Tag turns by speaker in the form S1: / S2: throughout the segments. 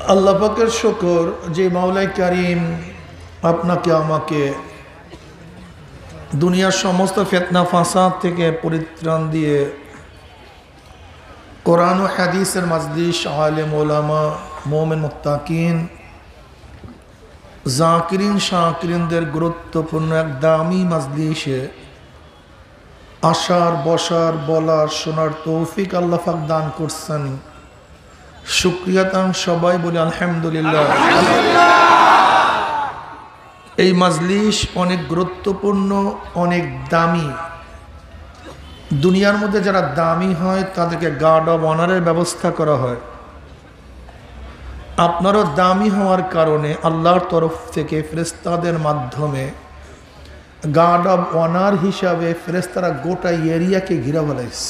S1: আল্লাহ পাকের শুকর যে মাওলাই কারীম আপনাকে আমাকে দুনিয়ার সমস্ত ফিতনা ফাসাদ থেকে পরিত্রাণ দিয়ে কোরআন ও হাদিসের মাজলিস, আলেম ওলামা, মুমিন মুত্তাকিন, জাকিরিন শাকিরিনদের গুরুত্বপূর্ণ এক দামি মাজলিসে আসার, বসার, বলার, শোনার তৌফিক আল্লাহ পাক দান করছেন। শুকরিয়া তাম সবাই বলি আলহামদুলিল্লাহ। এই মাজলিস অনেক গুরুত্বপূর্ণ, অনেক দামি। দুনিয়ার মধ্যে যারা দামি হয় তাদেরকে গার্ড অব অনারের ব্যবস্থা করা হয়। আপনারও দামি হওয়ার কারণে আল্লাহর তরফ থেকে ফেরেশতাদের মাধ্যমে গার্ড অব অনার হিসাবে ফেরেশতারা গোটা এরিয়াকে ঘিরে ফেলাইছে।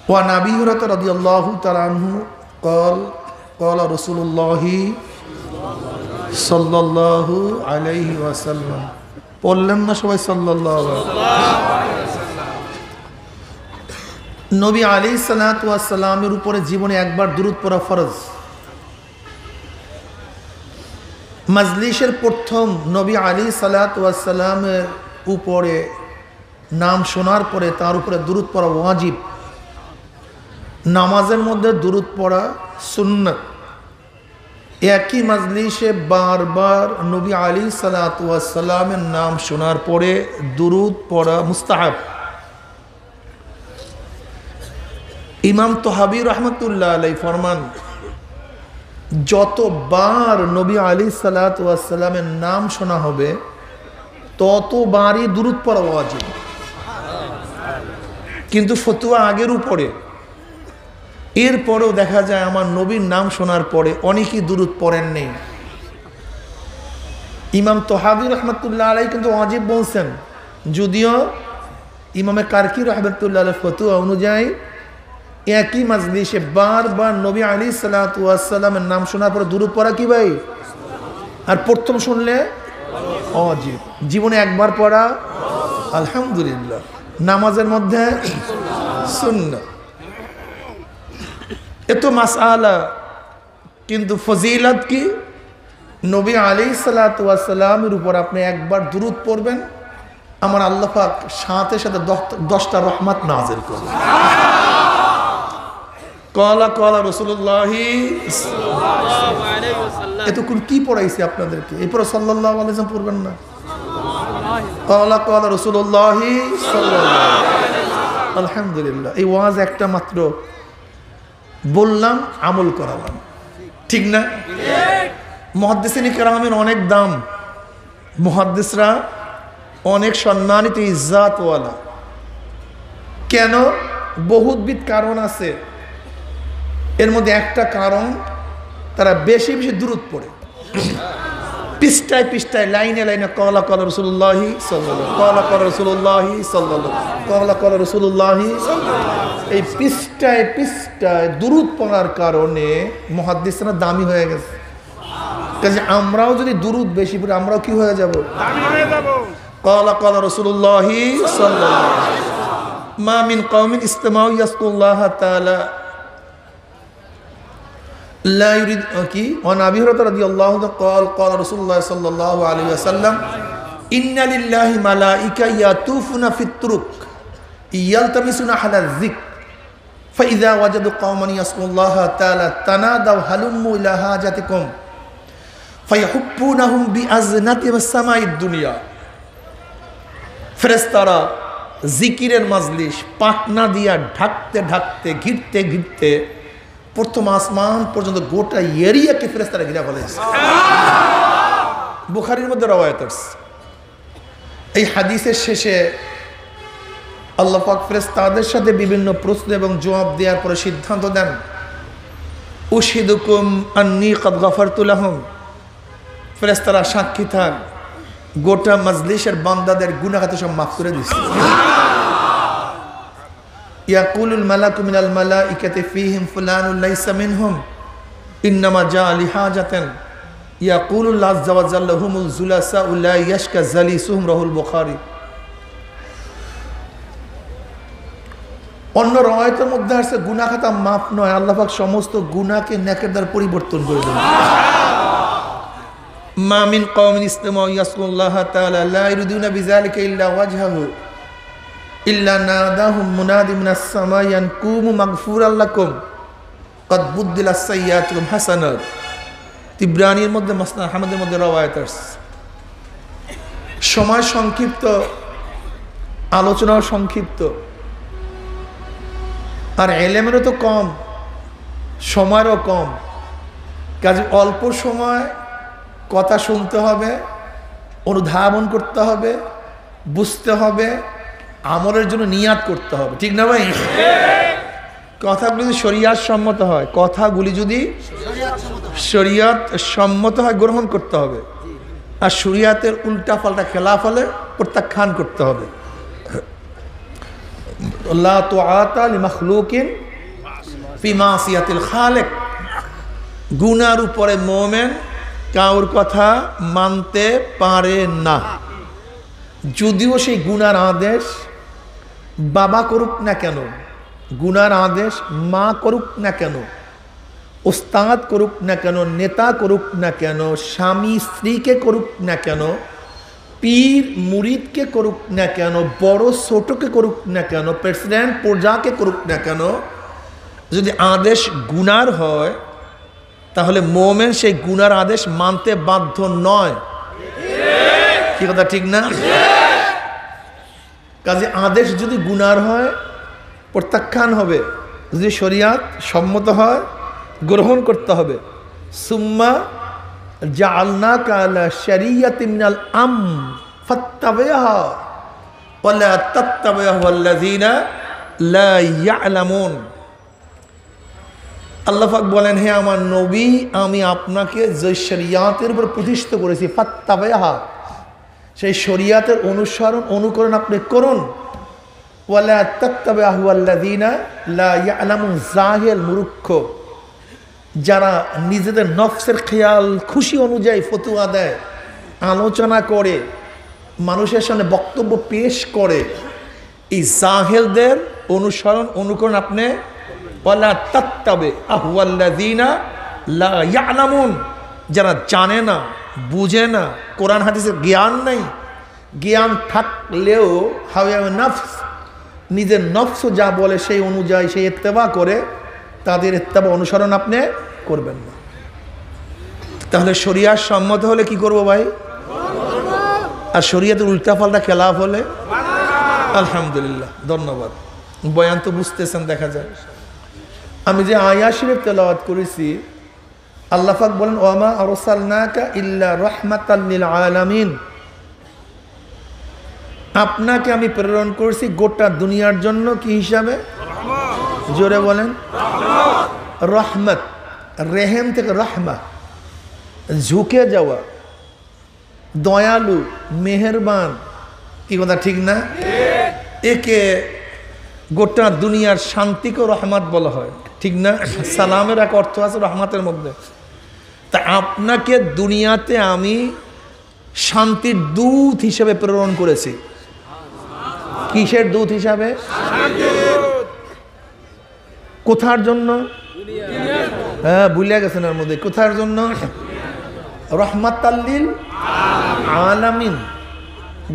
S1: ওয়া নবী হুরায়রা রাদিয়াল্লাহু তাআলা আনহু قال رسول الله সাল্লাল্লাহু আলাইহি ওয়াসাল্লাম। বললেন না সবাই সাল্লাল্লাহু আলাইহি ওয়াসাল্লাম? নবী আলাইহিস সালাতু ওয়াস সালামের উপরে জীবনে একবার দুরূদ পড়া ফরজ। মাজলিসের প্রথম নবী আলাইহিস সালাতু ওয়াস সালামের উপরে নাম শোনার পরে তার উপরে দুরূদ পড়া ওয়াজিব। নামাজের মধ্যে দুরূদ পড়া সুন্নাত। একই মাজলিসে বারবার নবী আলাইহিস সালাতু ওয়াস সালামের নাম শোনার পরে দুরূদ পড়া মুস্তাহাব। ইমাম তহাবী রাহমাতুল্লাহ আলাইহি ফরমান, যতবার নবী আলাইহিস সালাতু ওয়াস সালামের নাম শোনা হবে ততবারই দুরূদ পড়া ওয়াজিব। কিন্তু ফতোয়া আগের উপরে। এরপরেও দেখা যায় আমার নবীর নাম শোনার পরে অনেকেই দুরূদ পড়েন নেই। ইমাম তহাবী রাহমাতুল্লাহ আলাইহি কিন্তু ওয়াজিব বলছেন, যদিও ইমামে কারকি রাহমাতুল্লাহ আলাইহি ফতোয়া অনুযায়ী একই মাজলিসে বারবার নবী আলাইহিস সালাতু ওয়াস সালামের নাম শোনার পরে দুরূদ পড়া কি ভাই? আর প্রথম শুনলে ওয়াজিব। জীবনে একবার পড়া আলহামদুলিল্লাহ। নামাজের মধ্যে সুন্নাত। এত মাসআলা, কিন্তু ফজিলত কি? নবী আলাইহিস সালাতু ওয়াস সালামের উপর আপনি একবার দুরূদ পড়বেন, আমার আল্লাহ পাক সাথে সাথে 10টা রহমত নাযিল করবেন। কলা রাসূলুল্লাহ সাল্লাল্লাহু আলাইহি ওয়াসাল্লাম। এতক্ষণ কি পড়াইছে আপনাদেরকে? এরপর সাল্লাল্লাহু আলাইহি ওয়াসাল্লাম পড়বেন না? কলা রাসূলুল্লাহ সাল্লাল্লাহু আলাইহি ওয়াসাল্লাম। আলহামদুলিল্লাহ। এই ওয়াজ একটা মাত্র বললাম, আমল করালাম, ঠিক না? মুহাদ্দিসিনে কেরামের অনেক দাম। মুহাদ্দিসরা অনেক সম্মানিত, ইজ্জাতওয়ালা। কেন? বহুবিধ কারণ আছে। এর মধ্যে একটা কারণ, তারা বেশি বেশি দুরূদ পড়ে। পৃষ্ঠায় পৃষ্ঠায়, লাইনে লাইনে কলা রাসূলুল্লাহ সাল্লাল্লাহু, কলা রাসূলুল্লাহ সাল্লাল্লাহু, কলা রাসূলুল্লাহ। এই পৃষ্ঠায় পৃষ্ঠায় দুরূদ পড়ার কারণে মুহাদ্দিসরা দামি হয়ে গেছে। কাজে আমরাও যদি দুরূদ বেশি পড়ি আমরাও কি হয়ে যাব? দামি হয়ে যাব। কলা রাসূলুল্লাহ সাল্লাল্লাহু আলাইহি ওয়াসাল্লাম। মা মিন কওমিন ইসতামাউ ইয়াসকুল্লাহ তাআলা لا يريد কি ওয়ান আবি হুরায়রা রাদিয়াল্লাহু আনহু قال قال رسول الله صلى الله عليه وسلم ان لله ملائكه يطوفون في الطرق يلتمسون اهل الذكر فاذا وجدوا قوما يذكرون الله تعالى تنادوا هلموا الى حاجتكم فيحبونهم بأزنة السماء الدنيا। ফেরেশতারা জিকিরের মাজলিস পাখনা দিয়া ঢাকতে ঢাকতে, ঘিরতে ঘিরতে প্রথম আসমান পর্যন্ত গোটা এরিয়াকে ফেরেশতারা ঘিরে ফেলেছে। বুখারীর মধ্যে রওয়ায়াত আছে। এই হাদিসের শেষে আল্লাহ পাক ফেরেশতাদের সাথে বিভিন্ন প্রশ্ন এবং জবাব দেওয়ার পরে সিদ্ধান্ত দেন, উশহিদুকুম আন্নী ক্বাদ গাফারতু লাহুম। ফেরেশতারা সাক্ষী থাক, গোটা মাজলিসের বান্দাদের গুনাহ খাতা সব মাফ করে দিয়েছে। ইয়াকুলুল মালাকু মিনাল মালাইকাতি ফীহিম ফুলানুন লাইসা মিনহুম ইন্নামা জাআ লিহাজাতান ইয়াকুলুল্লাহু আযজা ওয়া জাল্লা হুমুল জুলাসা লা ইয়াশকা জালিসুহুম রাহুল বুখারী। অন্য রওয়ায়াতের মধ্যে আছে গুনাহ খাতা মাফ নয়, আল্লাহ পাক সমস্ত গুনাহকে নেকের দ্বারা পরিবর্তন করে দেন। মা মিন কওমিন ইসতামাউ ইয়াসকুল্লাহ তাআলা লা ইউরিদুনা বিযালিকা ইল্লা ওয়াজহাহু ইল্লা নাদাহুম মুনাদি মিনাস সামাই আন কুমু মাগফুরাল লাকুম কদ বুদ্দিলাস সাইয়্যাতুকুম হাসানাত। তিবরানির মধ্যে মাসনাদ আহমদের মধ্যে রওয়ায়াত আছে। সময় সংক্ষিপ্ত, আলোচনাও সংক্ষিপ্ত, আর এলেমেরও তো কম, সময়েরও কম। কাজে অল্প সময় কথা শুনতে হবে, অনুধাবন করতে হবে, বুঝতে হবে, আমলের জন্য নিয়াত করতে হবে। ঠিক না ভাই? কথাগুলি যদি শরিয়াত সম্মত হয়, কথাগুলি যদি শরিয়াত সম্মত হয় গ্রহণ করতে হবে, আর শরিয়াতের উল্টা পাল্টা খেলাফ হলে প্রত্যাখ্যান করতে হবে। লা তুআতা লিমাখলুকিন ফি মাসিয়াতিল খালিক। গুনার উপরে মুমিন কাউর কথা মানতে পারে না, যদিও সেই গুনার আদেশ বাবা করুক না কেন, গুনার আদেশ মা করুক না কেন, ওস্তাদ করুক না কেন, নেতা করুক না কেন, স্বামী স্ত্রীকে করুক না কেন, পীর মুরিদকে করুক না কেন, বড় ছোটকে করুক না কেন, প্রেসিডেন্ট প্রজাকে করুক না কেন, যদি আদেশ গুনার হয় তাহলে মোমেন সেই গুনার আদেশ মানতে বাধ্য নয়। কি কথা ঠিক না? কাজে আদেশ যদি গুনার হয় প্রত্যাখ্যান হবে, যদি শরিয়াত সম্মত হয় গ্রহণ করতে হবে। সুম্মা জাআলনাকা আলা শারিয়াতিন মিনাল ফাত্তাবিহা ওয়ালা তাত্তাবিহুল্লাযিনা লা ইয়ালামুন। আল্লাহ পাক বলেন, হে আমার নবী, আমি আপনাকে যে শরিয়াতের উপর প্রতিষ্ঠিত করেছি, ফাত্তাবিহা, সেই শরিয়াতের অনুসরণ অনুকরণ আপনি করুন। ওয়ালা তাত্তাবিহুল্লাযিনা লা ইয়ালামুন, জাহেল মূর্খ যারা নিজেদের নফসের খেয়াল খুশি অনুযায়ী ফতোয়া দেয়, আলোচনা করে, মানুষের সামনে বক্তব্য পেশ করে, এই জাহেলদের অনুসরণ অনুকরণ আপনি ওয়ালা তাত্তাবিহুল্লাযিনা লা ইয়ালামুন, যারা জানে না, বুঝে না, কোরআন হাদিসের জ্ঞান নাই, জ্ঞান থাকলেও হাওয়া নফস, নিজের নফস যা বলে সেই অনুযায়ী সেই ইত্তেবা করে, তাদের ইত্তেবা অনুসরণ আপনি করবেন না। তাহলে শরিয়াত সম্মত হলে কি করব ভাই? আর শরিয়াতের উল্টাপাল্টা খেলাফ হলে আলহামদুলিল্লাহ, ধন্যবাদ। বয়ান তো বুঝতেছেন দেখা যায়। আমি যে আয়াত শরীফ তেলাওয়াত করেছি, আল্লাহ পাক বলেন, ওয়ামা আরসালনাকা ইল্লা রাহমাতাল লিল আলামিন, আপনাকে আমি প্রেরণ করেছি গোটা দুনিয়ার জন্য কি হিসাবে? জোরে বলেন, রহমত। রেহেম থেকে রহমা, ঝুঁকে যাওয়া, দয়ালু, মেহেরবান। কি কথা ঠিক না? একে গোটা দুনিয়ার শান্তিকে রহমত বলা হয়, ঠিক না? সালামের এক অর্থ আছে রহমতের মধ্যে। তা আপনাকে দুনিয়াতে আমি শান্তির দূত হিসেবে প্রেরণ করেছি। কিসের দূত হিসাবে? কোথার জন্য? হ্যাঁ, ভুলে গেছেন এর মধ্যে। কোথার জন্য? রহমাতাল লিল আলামিন,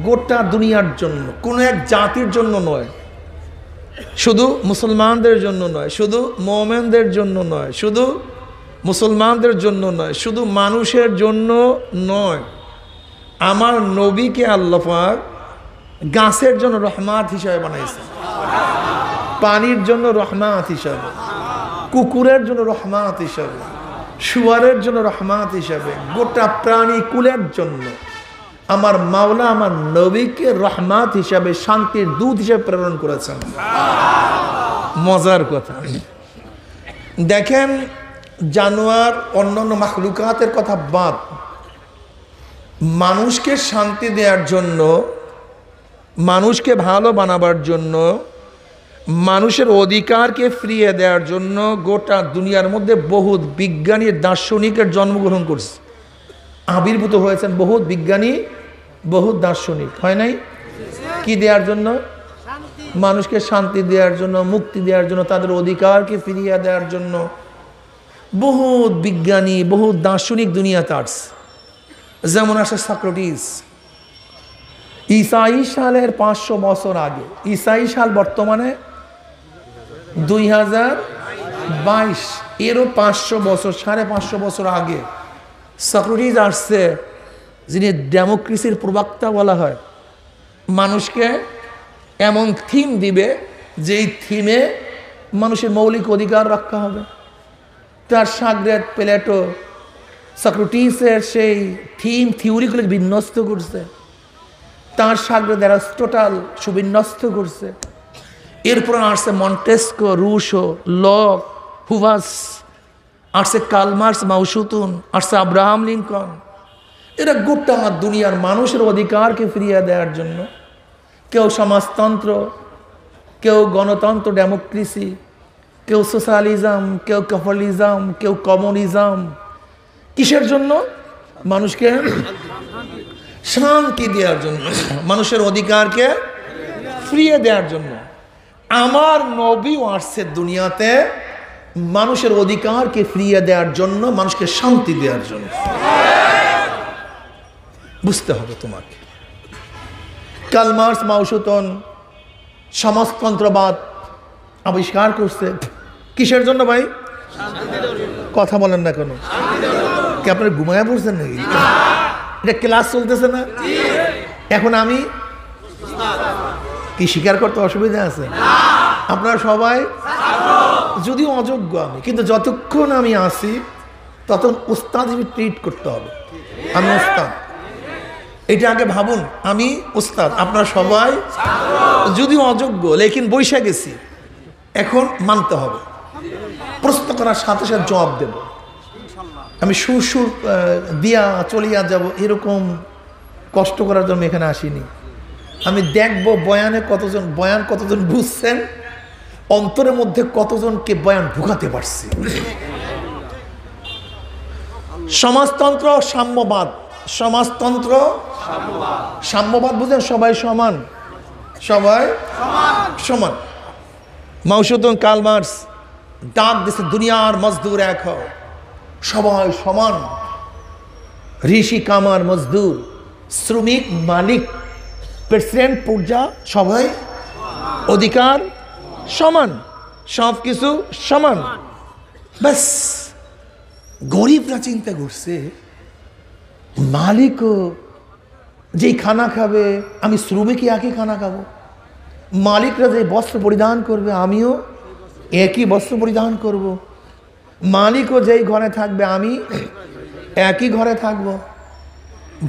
S1: গোটা দুনিয়ার জন্য, কোনো এক জাতির জন্য নয়, শুধু মুসলমানদের জন্য নয়, শুধু মুমিনদের জন্য নয়, শুধু মুসলমানদের জন্য নয়, শুধু মানুষের জন্য নয়। আমার নবীকে আল্লাহ পাক গাছের জন্য রহমত হিসাবে বানাইছে, পানির জন্য রহমত হিসাবে, কুকুরের জন্য রহমত হিসাবে, শুয়ারের জন্য রহমত হিসাবে, গোটা প্রাণী কুলের জন্য আমার মাওলা আমার নবীকে রহমত হিসাবে, শান্তির দূত হিসাবে প্রেরণ করেছেন। মজার কথা দেখেন, জানোয়ার অন্যান্য মাখলুকাতের কথা বাদ, মানুষকে শান্তি দেওয়ার জন্য, মানুষকে ভালো বানাবার জন্য, মানুষের অধিকারকে ফিরিয়ে দেওয়ার জন্য গোটা দুনিয়ার মধ্যে বহুত বিজ্ঞানী দার্শনিকের জন্মগ্রহণ করছে, আবির্ভূত হয়েছেন বহুত বিজ্ঞানী, বহুত দার্শনিক, হয় নাই? কি দেওয়ার জন্য? মানুষকে শান্তি দেওয়ার জন্য, মুক্তি দেওয়ার জন্য, তাদের অধিকারকে ফিরিয়ে দেওয়ার জন্য বহুত বিজ্ঞানী, বহুত দার্শনিক দুনিয়াতে আসছে। যেমন আসে সক্রেটিস, ঈসাই সালের 500 বছর আগে। ঈসাই সাল বর্তমানে 2022, এরও 500 বছর, 550 বছর আগে সক্রেটিস আসছে, যিনি ডেমোক্রেসির প্রবক্তা বলা হয়। মানুষকে এমন থিম দিবে যেই থিমে মানুষের মৌলিক অধিকার রক্ষা হবে। তার সাগরেদ প্লেটো সক্রেটিসের সেই থিম থিওরিগুলোকে বিন্যস্ত করছে, তার সাগরেদ অ্যারিস্টটল সুবিন্যস্ত করছে। এরপর আসছে মন্টেস্কো, রুশো, লক, হুভাস, আসছে কার্ল মার্কস, মাওসুতুন, আসছে আব্রাহাম লিঙ্কন। এরা গোটা দুনিয়ার মানুষের অধিকারকে ফিরিয়ে দেওয়ার জন্য, কেউ সমাজতন্ত্র, কেউ গণতন্ত্র ডেমোক্রেসি, কেউ সোশ্যালিজম, কেউ ক্যাপিটালিজম, কেউ কমিউনিজম। কিসের জন্য? মানুষকে শান্তি দেওয়ার জন্য, মানুষের অধিকারকে ফিরিয়ে দেওয়ার জন্য। আমার নবী আসছে দুনিয়াতে মানুষের অধিকারকে ফিরিয়ে দেওয়ার জন্য, মানুষকে শান্তি দেওয়ার জন্য। বুঝতে হবে তোমাকে। কার্ল মার্কস, মাওসুতুন সমাজতন্ত্রবাদ আবিষ্কার করছে কিসের জন্য ভাই? কথা বলেন না কেন? কি আপনারা ঘুমায়া পড়ছেন নাকি? এটা ক্লাস চলতেছে না? এখন আমি কি স্বীকার করতে অসুবিধা আছে? আপনারা সবাই, যদিও অযোগ্য আমি, কিন্তু যতক্ষণ আমি আসি ততক্ষণ উস্তাদ হিসেবে ট্রিট করতে হবে। আমি উস্তাদ, এটা আগে ভাবুন। আমি উস্তাদ, আপনারা সবাই যদিও অযোগ্য, লেকিন বৈশা গেছি, এখন মানতে হবে। প্রশ্ন করার সাথে সাথে জবাব দেব। আমি সুর দিয়া চলিয়া যাব এরকম কষ্ট করার জন্য এখানে আসিনি। আমি দেখব বয়ান কতজন বুঝছেন, অন্তরের মধ্যে কতজনকে বয়ান ঢুকাতে পারছি। সমাজতন্ত্র, সাম্যবাদ। সমাজতন্ত্র, সাম্যবাদ বুঝেন? সবাই সমান, সবাই সমান। মাওসুতুন, কার্ল মার্কস ডাক দিছে দুনিয়ার মজদুর এক হও, সবাই সমান। ঋষি, কামার, মজদুর, শ্রমিক, মালিক, প্রেসিডেন্ট, প্রজা সবাই অধিকার সমান, সব কিছু সমান। ব্যাস গরিবরা চিন্তা করছে মালিকও যেই খানা খাবে, আমি শ্রমিকই একই খানা খাবো। মালিকরা যে বস্ত্র পরিধান করবে, আমিও একই বস্ত্র পরিধান করব। মালিকও যেই ঘরে থাকবে, আমি একই ঘরে থাকব।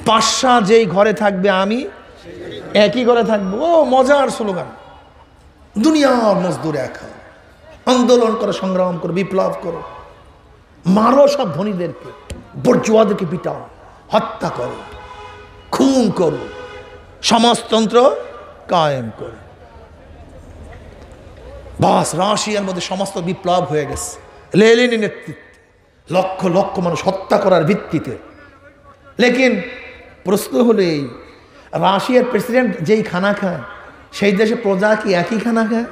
S1: বাদশা যেই ঘরে থাকবে, আমি একই ঘরে থাকবো। ও মজার স্লোগান। দুনিয়ার মজদুর এক হও, আন্দোলন করো, সংগ্রাম করো, বিপ্লব করো, মারো সব ধনীদেরকে, বর্জুয়াদেরকে পিটাও, হত্যা করো, খুন করো, সমাজতন্ত্র কায়েম করো। বাস, রাশিয়ার মধ্যে সমস্ত বিপ্লব হয়ে গেছে লেনিনের নেতৃত্বে, লক্ষ লক্ষ মানুষ হত্যা করার ভিত্তিতে। লেকিন প্রশ্ন হলো এই, রাশিয়ার প্রেসিডেন্ট যেই খানা খায়, সেই দেশে প্রজা কি একই খানা খায়?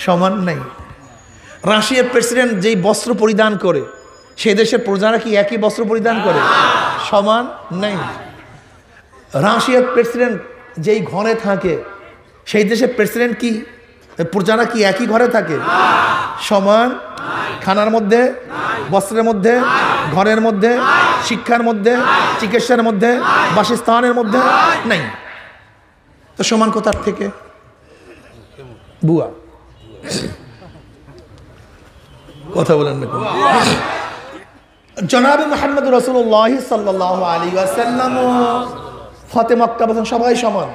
S1: সমান নাই। রাশিয়ার প্রেসিডেন্ট যেই বস্ত্র পরিধান করে, সেই দেশের প্রজারা কি একই বস্ত্র পরিধান করে? সমান নাই। রাশিয়ার প্রেসিডেন্ট যেই ঘরে থাকে, সেই দেশের প্রেসিডেন্ট কি, প্রজারা কি একই ঘরে থাকে? সমান। খানার মধ্যে, বস্ত্রের মধ্যে, ঘরের মধ্যে, শিক্ষার মধ্যে, চিকিৎসার মধ্যে, বাসস্থানের মধ্যে নাই। তো সমান কোথার থেকে? বুয়া কথা বলেন না। জনাবে মুহাম্মদ রাসূলুল্লাহ সাল্লাল্লাহু আলাইহি ওয়াসাল্লাম ফতে মক্কা বলেন সবাই সমান,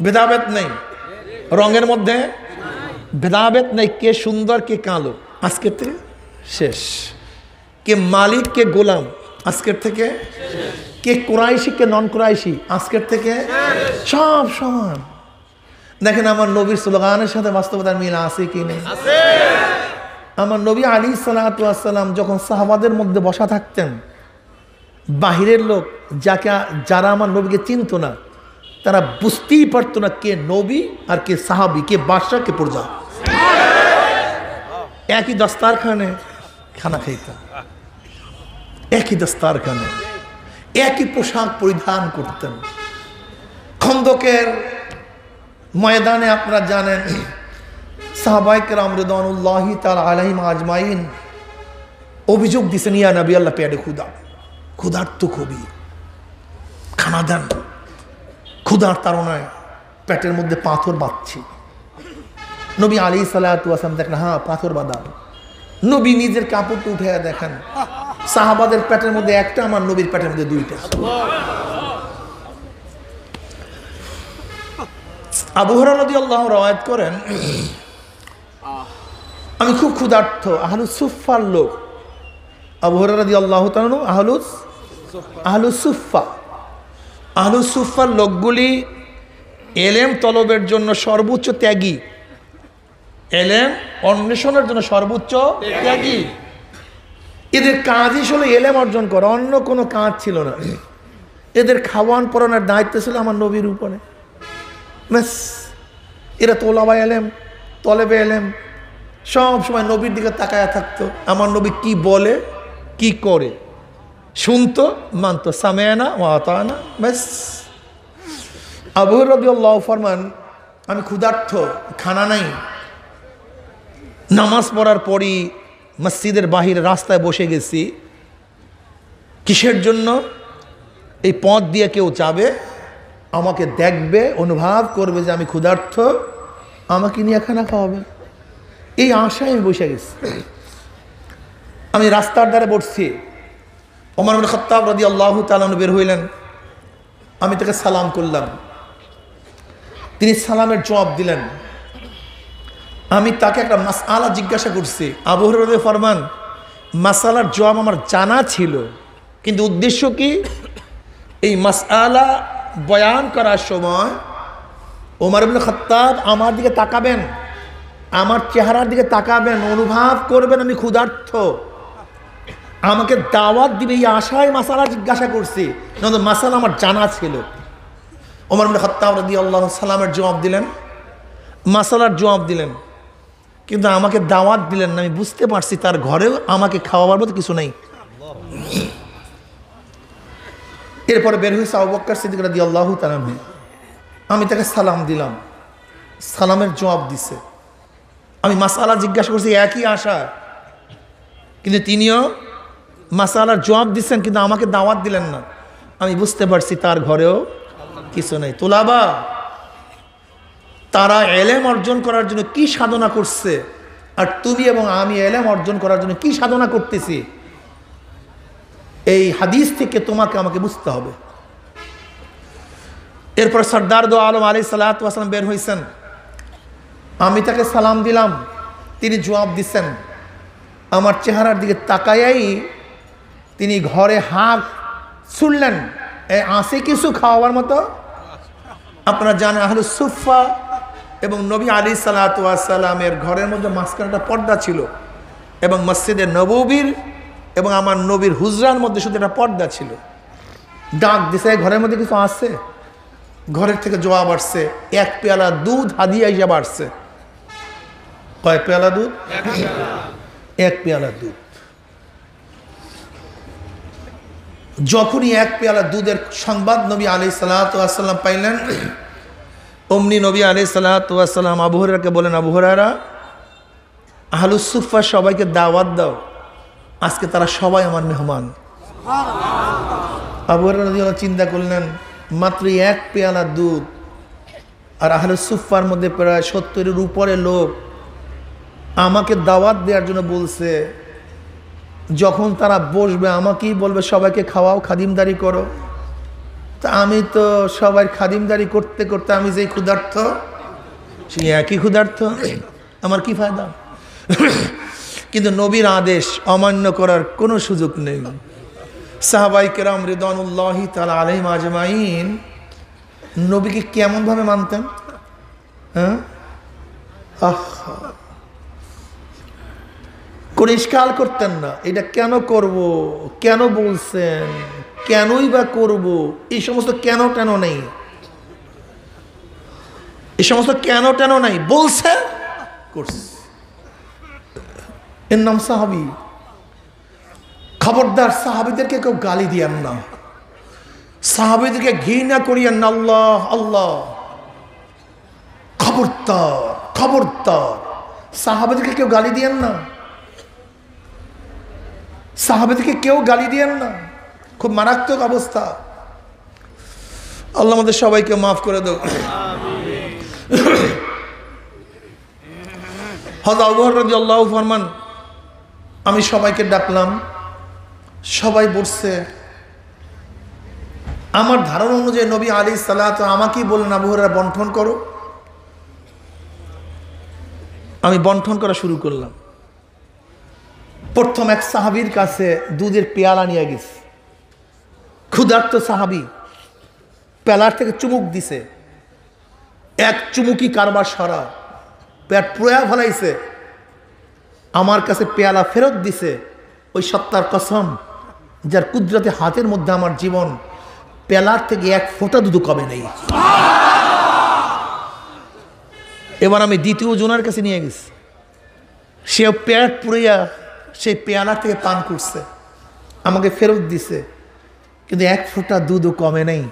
S1: ভেদাভেদ নেই। রঙের মধ্যে ভেদাভেদ নেই, কে সুন্দর কে কালো, আজকের থেকে শেষ। কে মালিক কে গোলাম, আজকের থেকে কে কুরাইশি কে নন কুরাইশি, আজকের থেকে সব সমান। দেখেন আমার নবীর স্লোগানের সাথে বাস্তবতার মিল আছে কি নেই? আমার নবী আলাইহিস সালাতু ওয়াস সালাম যখন সাহাবাদের মধ্যে বসা থাকতেন, বাহিরের লোক যারা আমার নবীকে চিনত না, তারা বুঝতেই পারতো না কে নবী আর কে সাহাবি, কে বাদশা, কে প্রজা। একই দস্তারখানে খানা খাইতাম, একই দস্তারখানে একই পোশাক পরিধান করতেন। খন্দকের ময়দানে আপনারা জানেন সাহাবায়ে কেরাম রিদওয়ানুল্লাহি তাআলা আলাইহিম আজমাইন অভিযোগ দিছেন, ইয়া নবী আল্লাহ পেটে ক্ষুধা, ক্ষুধার্ত খুবই, খানা দেন। ক্ষুধার তাড়নায় পেটের মধ্যে পাথর বাঁধছি। নবী আলাইহিস সালাতু ওয়াস সালাম দেখেন হ্যাঁ পাথর বাঁধা। নবী নিজের কাপড়টা উঠে দেখেন সাহাবাদের পেটের মধ্যে একটা, আমার নবীর পেটের মধ্যে দুইটা। আবু হুরায়রা রাদিয়াল্লাহু রাওয়ায়াত করেন, আমি খুব ক্ষুধার্ত, আহলুস সুফফার লোক। আবু হুরায়রা রাদিয়াল্লাহু তাআলা আহলুস সুফফার লোকগুলি এলেম তলবের জন্য সর্বোচ্চ ত্যাগী, এলেম অন্বেষণের জন্য সর্বোচ্চ ত্যাগী। এদের কাজই ছিল এলেম অর্জন করা, অন্য কোনো কাজ ছিল না। এদের খাওয়ান পরানোর দায়িত্ব ছিল আমার নবীর উপরে। ব্যাস, এরা তোলাবা এলেম, তলেবে এলেম, সব সময় নবীর দিকে তাকায়া থাকতো। আমার নবী কি বলে কি করে শুনতো, মানতো, সামেনা ওয়া আতানা। ব্যাস। আবু হুরায়রা রাদিয়াল্লাহু ফরমান, আমি ক্ষুধার্ত, খানা নাই। নামাজ পড়ার পরই মসজিদের বাহিরে রাস্তায় বসে গেছি। কিসের জন্য? এই পথ দিয়ে কেউ যাবে, আমাকে দেখবে, অনুভব করবে যে আমি ক্ষুধার্ত, আমাকে নিয়ে খানা খাওয়াবে, এই আশায় আমি বসে গেছি। আমি রাস্তার ধারে বসছি। ওমর ইবনে খাত্তাব রাদিয়াল্লাহু তাআলা বের হইলেন। আমি তাকে সালাম করলাম, তিনি সালামের জবাব দিলেন। আমি তাকে একটা মাসআলা জিজ্ঞাসা করছি। আবু হুরায়রা ফরমান, মাসআলার জবাব আমার জানা ছিল, কিন্তু উদ্দেশ্য কি? এই মাসআলা বয়ান করার সময় ওমর ইবনে খাত্তাব আমার দিকে তাকাবেন, আমার চেহারার দিকে তাকাবেন, অনুভব করবেন আমি ক্ষুধার্ত, আমাকে দাওয়াত দিবে, এই আশায় মাসআলা জিজ্ঞাসা করছি, কিন্তু মাসআলা আমার জানা ছিল। ওমর ইবনে খাত্তাব রাদিয়াল্লাহু সালামের জবাব দিলেন, মাসআলার জবাব দিলেন, কিন্তু আমাকে দাওয়াত দিলেন না। আমি বুঝতে পারছি তার ঘরেও আমাকে খাওয়াবার মতো কিছু নেই। এরপরে বের হয়েছে আবু বকর সিদ্দিক রাদিয়াল্লাহু তাআলা। আমি তাকে সালাম দিলাম, সালামের জবাব দিছে। আমি মাসআলা জিজ্ঞাসা করছি একই আশা, কিন্তু তিনিও মাসআলার জবাব দিচ্ছেন, কিন্তু আমাকে দাওয়াত দিলেন না। আমি বুঝতে পারছি তার ঘরেও কিছু নেই। তোলাবা, তারা এলেম অর্জন করার জন্য কি সাধনা করছে, আর তুমি এবং আমি এলেম অর্জন করার জন্য কি সাধনা করতেছি, এই হাদিস থেকে তোমাকে আমাকে বুঝতে হবে। এরপর সরদার দো আলম আলাইহিস সালাতু ওয়াস সালাম বের হয়েছেন। আমি তাকে সালাম দিলাম, তিনি জবাব দিচ্ছেন। আমার চেহারার দিকে তাকায়াই তিনি ঘরে হাত ছুড়লেন, আছে কিছু খাওয়ার মতো? আপনারা জানেন আহলুস সুফফা এবং নবী আলাইহিস সালাতু ওয়াস সালামের ঘরের মধ্যে মাঝখানে একটা পর্দা ছিল, এবং মসজিদে নববীর এবং আমার নবীর হুজরার মধ্যে শুধু একটা পর্দা ছিল। ডাক দিছে, ঘরের মধ্যে কিছু আছে? ঘরের থেকে জবাব আসছে, এক পেয়ালা দুধ হাদিয়া হিসাবে আসছে। কয় পেয়ালা দুধ? এক পেয়ালা দুধ। যখনই এক পেয়ালা দুধের সংবাদ নবী আলাইহিস সালাতু ওয়াস সালাম পাইলেন, অমনি নবী আলাইহিস সালাতু ওয়াস সালাম আবু হুরায়রাকে বলেন, আবু হুরায়রা, আহলুস সুফফা সবাইকে দাওয়াত দাও, আজকে তারা সবাই আমার মেহমান। আবু হুরায়রা রাদিয়াল্লাহু চিন্তা করলেন, মাত্র এক পেয়ালা দুধ, আর আহলুস সুফফার মধ্যে প্রায় 70-এর উপরে লোক আমাকে দাওয়াত দেওয়ার জন্য বলছে। যখন তারা বসবে আমাকেই বলবে সবাইকে খাওয়াও, খাদিমদারি করো। তা আমি তো সবাই খাদিমদারি করতে করতে আমি যেই ক্ষুধার্ত, সেই একই ক্ষুধার্ত, আমার কি ফায়দা? কিন্তু নবীর আদেশ অমান্য করার কোনো সুযোগ নেই। সাহাবায়ে কেরাম রিদওয়ানুল্লাহি তাআলা আলাইহিম আজমাইন নবীকে কেমনভাবে মানতেন? হ্যাঁ, কোন ইশকাল করতেন না, এটা কেন করব, কেন বলছেন, কেনই বা করব, এই সমস্ত কেন নেই। এই সমস্ত কেন টেন নাই, বলছে করছে। এর নাম সাহাবী। খবরদার সাহাবীদেরকে কেউ গালি দিয়েন না, সাহাবীদেরকে ঘৃণা করিয়েন না। আল্লাহ আল্লাহ, খবরদার খবরদার, সাহাবীদেরকে কেউ গালি দিয়েন না, সাহাবীদেরকে কেউ গালি দিয়েন না। খুব মারাত্মক অবস্থা। আল্লাহ আমাদের সবাইকে মাফ করে দাও। হযরত আবু হুরায়রা রাদিয়াল্লাহু ফরমান, আমি সবাইকে ডাকলাম, সবাই বসছে। আমার ধারণা অনুযায়ী নবী আলাইহিস সালাতু আমাকেই বললেন, আবু হুরায়রা বন্টন করো। আমি বন্টন করা শুরু করলাম। প্রথম এক সাহাবীর কাছে দুধের পেয়ালা নিয়ে গেছে। ক্ষুধার্ত সাহাবী পেয়ালার থেকে চুমুক দিছে, এক চুমুকি কারবার সারা, পেট পুড়া ফেলাইছে। আমার কাছে পেয়ালা ফেরত দিছে। ওই সত্তার কসম, যার কুদরতে হাতের মধ্যে আমার জীবন, পেয়ালার থেকে এক ফোঁটা দুধ কমে নেই। এবার আমি দ্বিতীয় জনের কাছে নিয়ে গেছি। সে পেট পুড়িয়া সেই পেয়ালার থেকে পান করছে, আমাকে ফেরত দিছে, কিন্তু এক ফোঁটা দুধও কমে নেই।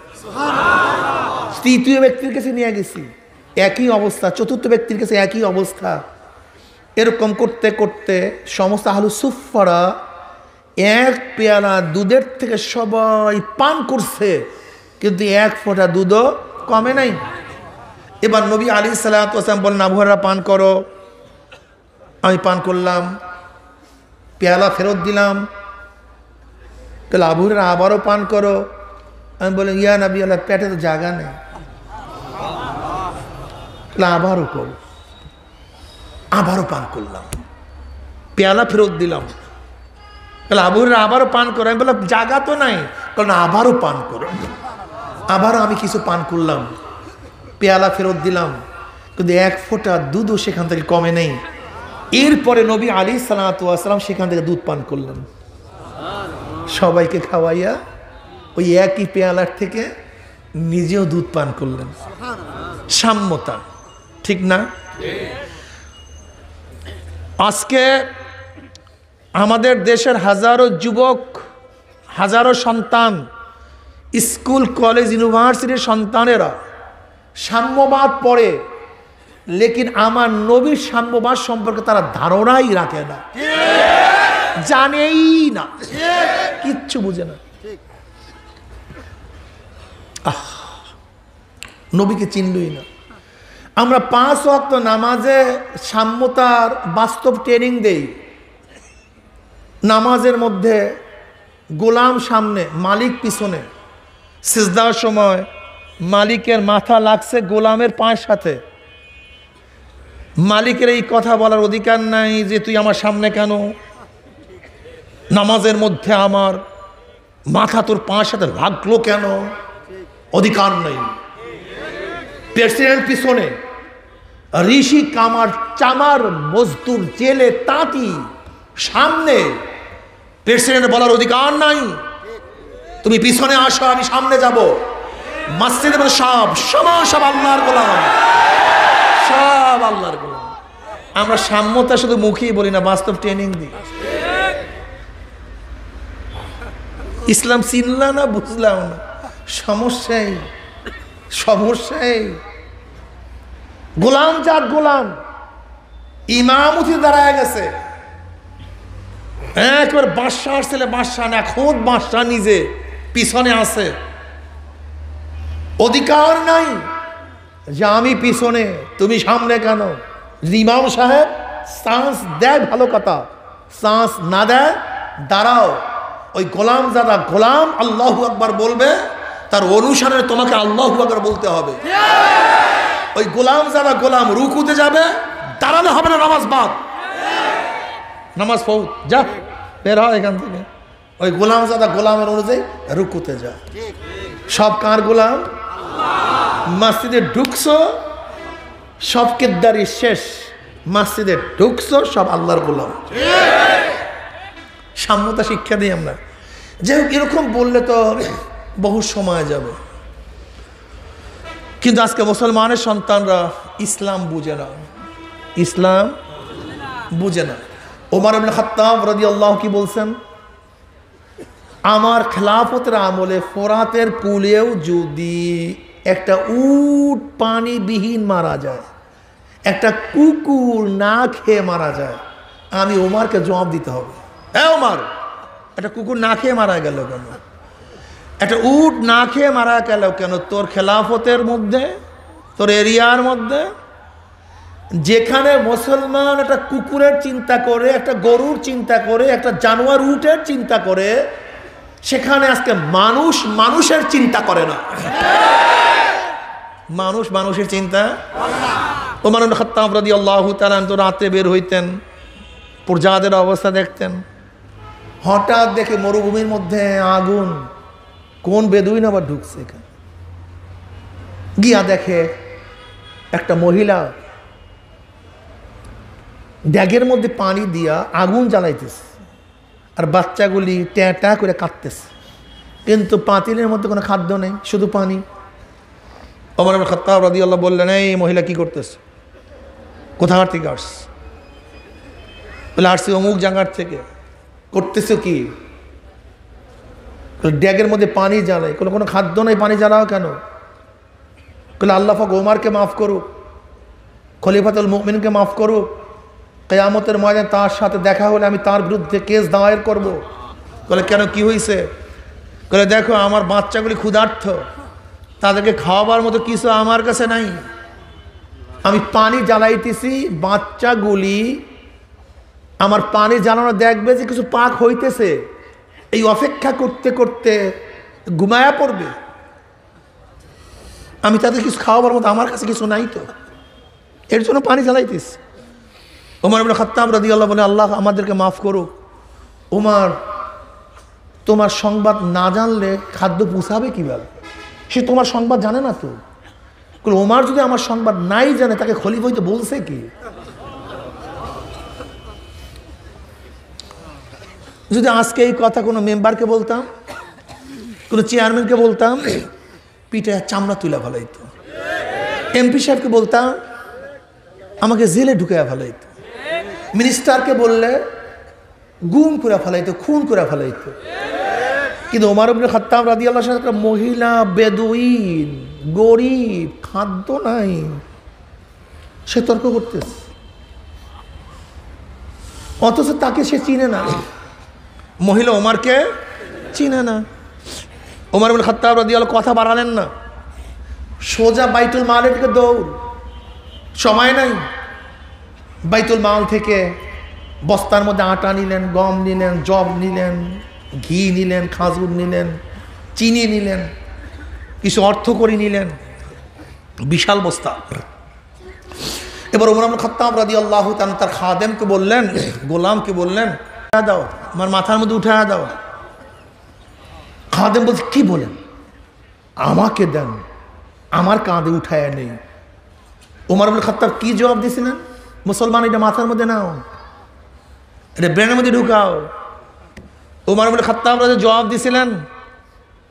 S1: তৃতীয় ব্যক্তির কাছে নিয়ে গেছি, একই অবস্থা। চতুর্থ ব্যক্তির কাছে একই অবস্থা। এরকম করতে করতে সমস্ত আহলু সুফফারা এক পেয়ালা দুধের থেকে সবাই পান করছে, কিন্তু এক ফোঁটা দুধও কমে নাই। এবার নবী আলাইহিস সালাতু ওয়াস সালাম বললেন, আবু হুরায়রা পান করো। আমি পান করলাম, পেয়ালা ফেরত দিলাম। তাহলে আবু হুরায়রা আবারও পান করো। আমি বললাম, ইয়া নবী আল্লাহ, পেটে তো জায়গা নেই। তাহলে আবারও করো। আবারও পান করলাম, পেয়ালা ফেরত দিলাম। তাহলে আবু হুরায়রা আবারও পান করো। আমি বললাম, জায়গা তো নাই। কারণ আবারও পান করো। আবারও আমি কিছু পান করলাম, পেয়ালা ফেরত দিলাম, কিন্তু এক ফোঁটা দুধও সেখান থেকে কমে নেই। এরপরে নবী আলাইহিস সালাতু ওয়াস সালাম সেখান থেকে দুধ পান করলেন, সবাইকে খাওয়াইয়া ওই একই পেয়ালার থেকে নিজেও দুধ পান করলেন। সাম্যতা, ঠিক না? আজকে আমাদের দেশের হাজারো যুবক, হাজারো সন্তান, স্কুল কলেজ ইউনিভার্সিটির সন্তানেরা সাম্যবাদ পড়ে, লেকিন আমার নবীর সাম্যবাদ সম্পর্কে তারা ধারণাই রাখে না, জানেই না, কিচ্ছু বুঝে না। নবীকে চিনলই না। আমরা 5 ওয়াক্ত নামাজে সাম্যতার বাস্তব ট্রেনিং দেই। নামাজের মধ্যে গোলাম সামনে, মালিক পিছনে। সিজদার সময় মালিকের মাথা লাগছে গোলামের পায়ের সাথে। মালিকের এই কথা বলার অধিকার নাই যে তুই আমার সামনে কেন, নামাজের মধ্যে আমার মাথা তোর পায়ের সাথে লাগলো কেন, অধিকার নেই। প্রেসিডেন্ট পিছনে, ঋষি কামার চামার মজদুর জেলে তাঁতি সামনে, প্রেসিডেন্ট বলার অধিকার নাই তুমি পিছনে আসো, আমি সামনে যাব। মসজিদে সব সমান, সব আল্লাহর গোলাম, সব আল্লাহর গোলাম। আমরা সাম্যতা শুধু মুখেই বলি না, বাস্তব ট্রেনিং দিই। ইসলাম চিনলাম না, বুঝলাম না, সমস্যাই সমস্যাই। গোলাম জাত গোলাম, ইমামতি দাঁড়ায় গেছে, একবার বাদশাহ ছেলে বাদশাহ না, খোদ বাদশাহ নিজে পিছনে আছে। অধিকার নাই যে আমি পিছনে তুমি সামনে কেন। ইমাম সাহেব চান্স দেয়, ভালো কথা, চান্স না দেয় দাঁড়াও। ওই গোলাম যারা গোলাম আল্লাহু আকবার বলবে, তার অনুসারে তোমাকে আল্লাহু আকবার বলতে হবে। ওই গোলাম যারা গোলাম রুকুতে যাবে, দাঁড়ালে হবে না, নামাজ বাদ, নামাজ ফৌত, যা বের হয় এখান থেকে। ওই গোলাম যারা গোলামের অনুযায়ী রুকুতে যা। সব কার গোলাম? মসজিদে ঢুকছো, সব কেদারি শেষ, মসজিদে ঢুকছো, সব আল্লাহর গোলাম। সাম্যতা শিক্ষা দিই আমরা। যাই হোক, এরকম বললে তো বহু সময় যাবে। কিন্তু আজকে মুসলমানের সন্তানরা ইসলাম বুঝে না, ইসলাম বুঝে না। ওমর ইবনে খাত্তাব রাদিয়াল্লাহু কি বলছেন, আমার খেলাফতের আমলে ফোরাতের কুলেও যদি একটা উট পানিবিহীন মারা যায়, একটা কুকুর না খেয়ে মারা যায়, আমি ওমরকে জবাব দিতে হবে। হ্যাঁ ওমর, একটা কুকুর না খেয়ে মারা গেল কেন, একটা উট না খেয়ে মারা গেল কেন? তোর খেলাফতের মধ্যে, তোর এরিয়ার মধ্যে যেখানে মুসলমান একটা কুকুরের চিন্তা করে, একটা গরুর চিন্তা করে, একটা জানোয়ার উটের চিন্তা করে, সেখানে আজকে মানুষ মানুষের চিন্তা করে না। মানুষ মানুষের চিন্তা। ওমর ইবনে খাত্তাব রাদিয়াল্লাহু তাআলা তো রাতে বের হইতেন, প্রজাদের অবস্থা দেখতেন। হঠাৎ দেখে মরুভূমির মধ্যে আগুন, কোন বেদুইন আবার ঢুকছে এখানে। গিয়া দেখে একটা মহিলা ড্যাগের মধ্যে পানি দিয়া আগুন জ্বালাইতেছে, আর বাচ্চাগুলি ট্যাঁ করে কাঁদতেছে, কিন্তু পাতিলের মধ্যে কোনো খাদ্য নেই, শুধু পানি। ওমর ইবনে খাত্তাব রাদিয়াল্লাহু বললেন, এই মহিলা কি করতেছে, কোথাকার থেকে আসছে? বলে আসছে অমুক জায়গার থেকে। করতেছে কি? ড্যাগের মধ্যে পানি জ্বালাই, কোনো খাদ্য নেই, পানি জ্বালাও কেন? বলে আল্লাহ পাক ওমরকে মাফ করুক, খলিফাতুল মুমিনকে মাফ করুক, কিয়ামতের ময়দানে তার সাথে দেখা হলে আমি তার বিরুদ্ধে কেস দায়ের করব। বলে কেন, কি হয়েছে? বলে দেখো আমার বাচ্চাগুলি ক্ষুধার্ত, তাদেরকে খাওয়াবার মতো কিছু আমার কাছে নাই, আমি পানি জ্বালাইতেছি, বাচ্চাগুলি আমার পানি জ্বালানো দেখবে যে কিছু পাক হইতেছে, এই অপেক্ষা করতে করতে ঘুমায়া পড়বে, আমি তাদের কিছু খাওয়াবার মতো আমার কাছে কিছু নাই, তো এর জন্য পানি জ্বালাইতেছি। ওমর ইবনে খাত্তাব রাদিয়াল্লাহু বলে আল্লাহ আমাদেরকে মাফ করুক। ওমর, তোমার সংবাদ না জানলে খাদ্য পুষাবে কিভাবে? সে তোমার সংবাদ জানে না তো। ওমর যদি আমার সংবাদ নাই জানে, তাকে খলিফা হইতে বলছে কি? যদি আজকে এই কথা কোনো মেম্বারকে বলতাম, কোনো চেয়ারম্যানকে বলতাম, পিঠে চামড়া তুলে ফেলাইতো। এমপি সাহেবকে বলতাম, আমাকে জেলে ঢুকাইয়া ফেলাইতো। মিনিস্টারকে বললে গুম করে ফেলাইতো, খুন করে ফেলাইতো। কিন্তু ওমর ইবনে খাত্তাব রাদিয়াল্লাহু আনহু একটা মহিলা বেদুইন, গরিব, খাদ্য নাই, সে তর্ক করতেছে, অথচ তাকে সে চিনে না। মহিলা ওমরকে চিনে না। ওমর ইবনে খাত্তাব রাদিয়াল্লাহু কথা বাড়ালেন না, সোজা বাইতুল মালের দিকে দৌড়, সময় নাই। বাইতুল মাল থেকে বস্তার মধ্যে আটা নিলেন, গম নিলেন, জব নিলেন, ঘি নিলেন, খাজুর নিলেন, চিনি নিলেন, কিছু অর্থ করি নিলেন, বিশাল বস্তা। এবার ওমর ইবনে খাত্তাব রাদিয়াল্লাহু তাআলা তার খাদেমকে বললেন, গোলামকে বললেন, দাও আমার মাথার মধ্যে উঠায়া দাও। খাদেম বলছে, কি বলেন? আমাকে দেন, আমার কাঁধে উঠায়া নেই। ওমর ইবনে খাত্তাব কি জবাব দিয়েছিলেন? মুসলমান, এটা মাথার মধ্যে নাও, এটা ব্রেনের মধ্যে ঢুকাও। ওমর ইবনে খাত্তাব জবাব দিয়েছিলেন,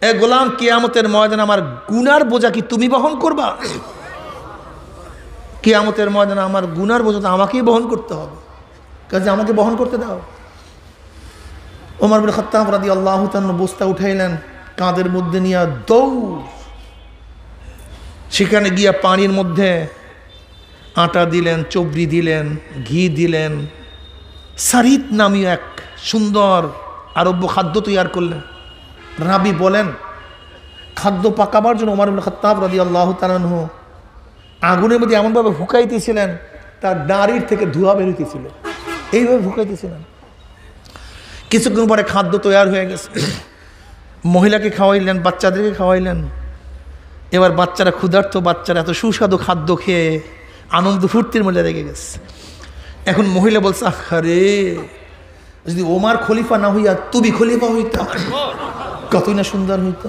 S1: এ গোলাম, কিয়ামতের ময়দানে আমার গুনার বোঝা কি তুমি বহন করবা? কিয়ামতের ময়দানে আমার গুনার বোঝা তো আমাকেই বহন করতে হবে, কাজে আমাকে বহন করতে দাও। ওমর ইবনে খাত্তাব রাদিয়াল্লাহু তাআলা বস্তা উঠাইলেন, কাঁধের মধ্যে নিয়ে দৌড়, সেখানে গিয়া পানির মধ্যে আটা দিলেন, চবড়ি দিলেন, ঘি দিলেন, সারিত নামীয় এক সুন্দর আরব্য খাদ্য তৈরি করলেন। রাবি বলেন, খাদ্য পাকাবার জন্য ওমর ইবনে খাত্তাব রাদিয়াল্লাহু তাআলা আগুনের মধ্যে এমনভাবে ফুকাইতেছিলেন, তার দাড়ির থেকে ধোঁয়া বেরোতেছিল, এইভাবে ফুকাইতেছিলেন। কিছুক্ষণ পরে খাদ্য তৈরি হয়ে গেছে, মহিলাকে খাওয়াইলেন, বাচ্চাদেরকে খাওয়াইলেন। এবার বাচ্চারা ক্ষুধার্ত, বাচ্চারা এত সুস্বাদু খাদ্য খেয়ে আনন্দ ফুর্তির মধ্যে রেগে গেছে। এখন মহিলা বলছে, আরে যদি ওমর খলিফা না হইয়া তুমি খলিফা হইতা, কতই না সুন্দর হইতো।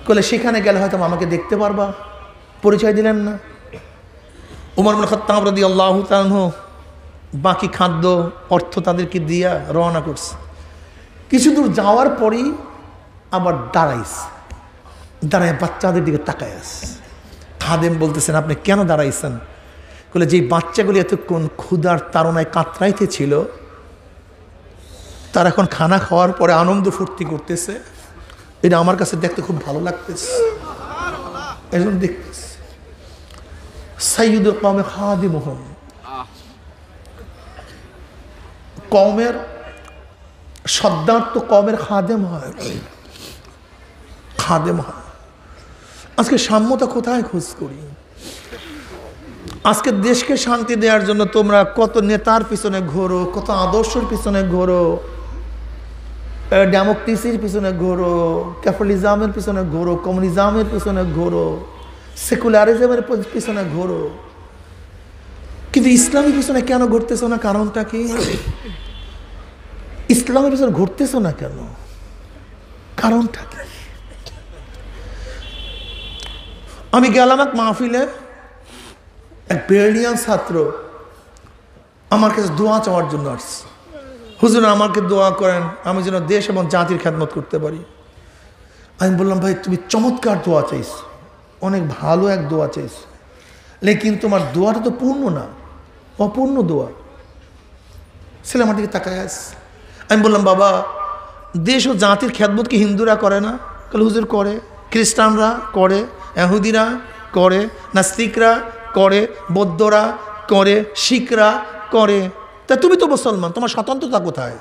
S1: বলে সেখানে গেলে হয়তো আমাকে দেখতে পারবা, পরিচয় দিলেন না। ওমর ইবনে খাত্তাব রাদিয়াল্লাহু তাআলা বাকি খাদ্য অর্থ তাদেরকে দিয়া রওনা করছে। কিছু দূর যাওয়ার পরই আবার দাঁড়াইছে, দাঁড়ায় বাচ্চাদের দিকে তাকায় আছে। খাদেম বলতেছেন, আপনি কেন দাঁড়াইছেন? বলে, যে বাচ্চাগুলি এতক্ষণ ক্ষুধার তাড়নায় কাতরাইতে ছিল, তারা এখন খানা খাওয়ার পরে আনন্দ ফুর্তি করতেছে, এটা আমার কাছে দেখতে খুব ভালো লাগতেছে। এজন্য দেখতেছে সাইয়্যিদুল কওমে খাদিমুহুম, কওমের সদ্দার্থ কওমের খাদেম হয়, খাদেম হয়। আজকে সাম্যতা কোথায় খোঁজ করি? আজকে দেশকে শান্তি দেওয়ার জন্য তোমরা কত নেতার পিছনে ঘোরো, কত আদর্শের পিছনে ঘোরো, ডেমোক্রেসির পিছনে ঘোরো, ক্যাপিটালিজমের পিছনে ঘোরো, কমিউনিজমের পিছনে ঘোরো, সেকুলারিজমের পিছনে ঘোরো, কিন্তু ইসলামের পিছনে কেন ঘুরতেছো না? কারণটা কি? ইসলামের পিছনে ঘুরতেছো না কেন? কারণটা কি? আমি গেলাম এক মাহফিলে, এক ব্রিলিয়ান্ট ছাত্র আমার কাছে দোয়া চাওয়ার জন্য আসছে। হুজুর আমাকে দোয়া করেন, আমি যেন দেশ এবং জাতির খেদমত করতে পারি। আমি বললাম, ভাই তুমি চমৎকার দোয়া চাইছো, অনেক ভালো এক দোয়া চাইছো, লেকিন তোমার দোয়াটা তো পূর্ণ না, অপূর্ণ দোয়া। ছেলে আমার দিকে তাকায় আসছে। আমি বললাম, বাবা দেশ ও জাতির খেদমত কি হিন্দুরা করে না? তাহলে হুজুর করে, খ্রিস্টানরা করে, ইহুদিরা করে, নাস্তিকরা করে, বৌদ্ধরা করে, শিখরা করে, তা তুমি তো মুসলমান, তোমার স্বতন্ত্রতা কোথায়?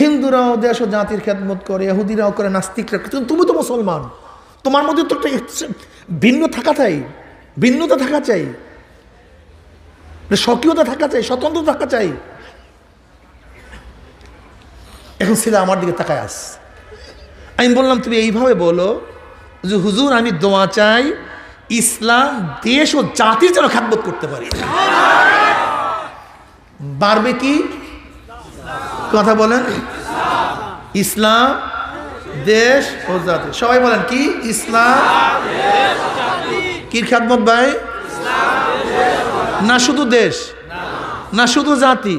S1: হিন্দুরাও দেশ ও জাতির খেদমত করে, ইহুদিরাও করে, নাস্তিকরা, তুমি তো মুসলমান, তোমার মধ্যে তো একটা ভিন্ন থাকা চাই, ভিন্নতা থাকা চাই, স্বকীয়তা থাকা চাই, স্বতন্ত্র থাকা চাই। এখন ছেলে আমার দিকে তাকায় আস। আমি বললাম, তুমি এইভাবে বলো যে হুজুর আমি দোয়া চাই ইসলাম দেশ ও জাতির যেন খেদমত করতে পারি। বাড়বে কি? কথা বলেন, ইসলাম দেশ ও জাতি। সবাই বলেন কি? ইসলাম কি খেদমত ভাই? না শুধু দেশ, না শুধু জাতি,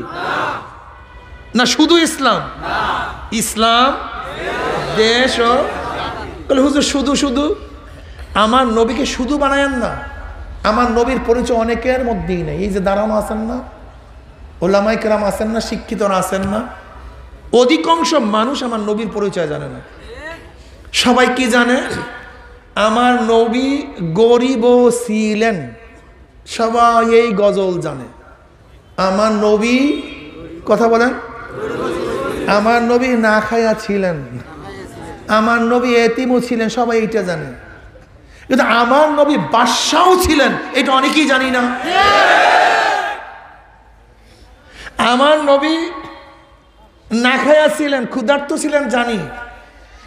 S1: না শুধু ইসলাম, ইসলাম দেশ ও। বলে হুজুর শুধু শুধু, আমার নবীকে শুধু বানায়েন না, আমার নবীর পরিচয় অনেকের মধ্যেই নেই। এই যে দাঁড়ানো আছেন না, ওলামায়ে কেরাম আছেন না, শিক্ষিতরা আছেন না, অধিকাংশ মানুষ আমার নবীর পরিচয় জানে না। সবাই কি জানে? আমার নবী গরিব ছিলেন, সবাই এই গজল জানে। আমার নবী, কথা বলেন, আমার নবী না খায়া ছিলেন, আমার নবী এতিমও ছিলেন, সবাই এইটা জানে। কিন্তু আমার নবী বাদশাও ছিলেন, এটা অনেকেই জানি না। আমার নবী না খায়া ছিলেন, ক্ষুধার্ত ছিলেন জানি,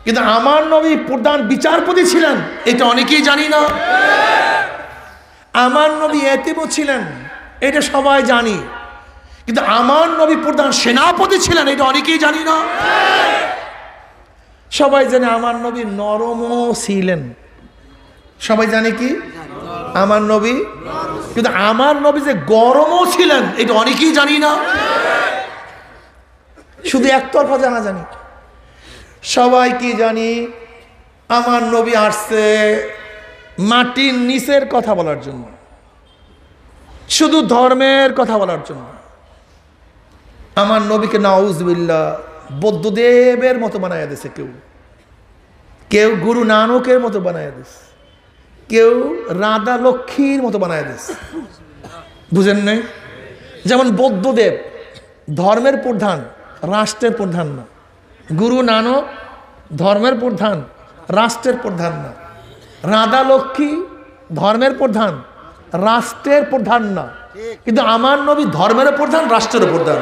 S1: কিন্তু আমার নবী প্রধান বিচারপতি ছিলেন, এটা অনেকেই জানি না। আমার নবী এতিমও ছিলেন, এটা সবাই জানি, কিন্তু আমার নবী প্রধান সেনাপতি ছিলেন, এটা অনেকেই জানি না। সবাই জানে আমার নবী নরমও ছিলেন, সবাই জানে কি আমার নবী, কিন্তু আমার নবী যে গরমও ছিলেন, এটা অনেকেই জানি না। শুধু একতরফা জানা জানি। সবাই কি জানি? আমার নবী আসছে মাটির নিচের কথা বলার জন্য, শুধু ধর্মের কথা বলার জন্য। আমার নবীকে নাউজুবিল্লাহ বৌদ্ধদেবের মতো বানাইয়া দিয়েছে, কেউ কেউ গুরু নানকের মতো বানাইয়া দিয়েছে, কেউ রাধা লক্ষ্মীর মতো বানাইয়া দিয়েছে। বুঝেন নাই? যেমন বৌদ্ধদেব ধর্মের প্রধান, রাষ্ট্রের প্রধান না। গুরু নানক ধর্মের প্রধান, রাষ্ট্রের প্রধান না। রাধা লক্ষ্মী ধর্মের প্রধান, রাষ্ট্রের প্রধান না। কিন্তু আমার নবী ধর্মের প্রধান, রাষ্ট্রের প্রধান।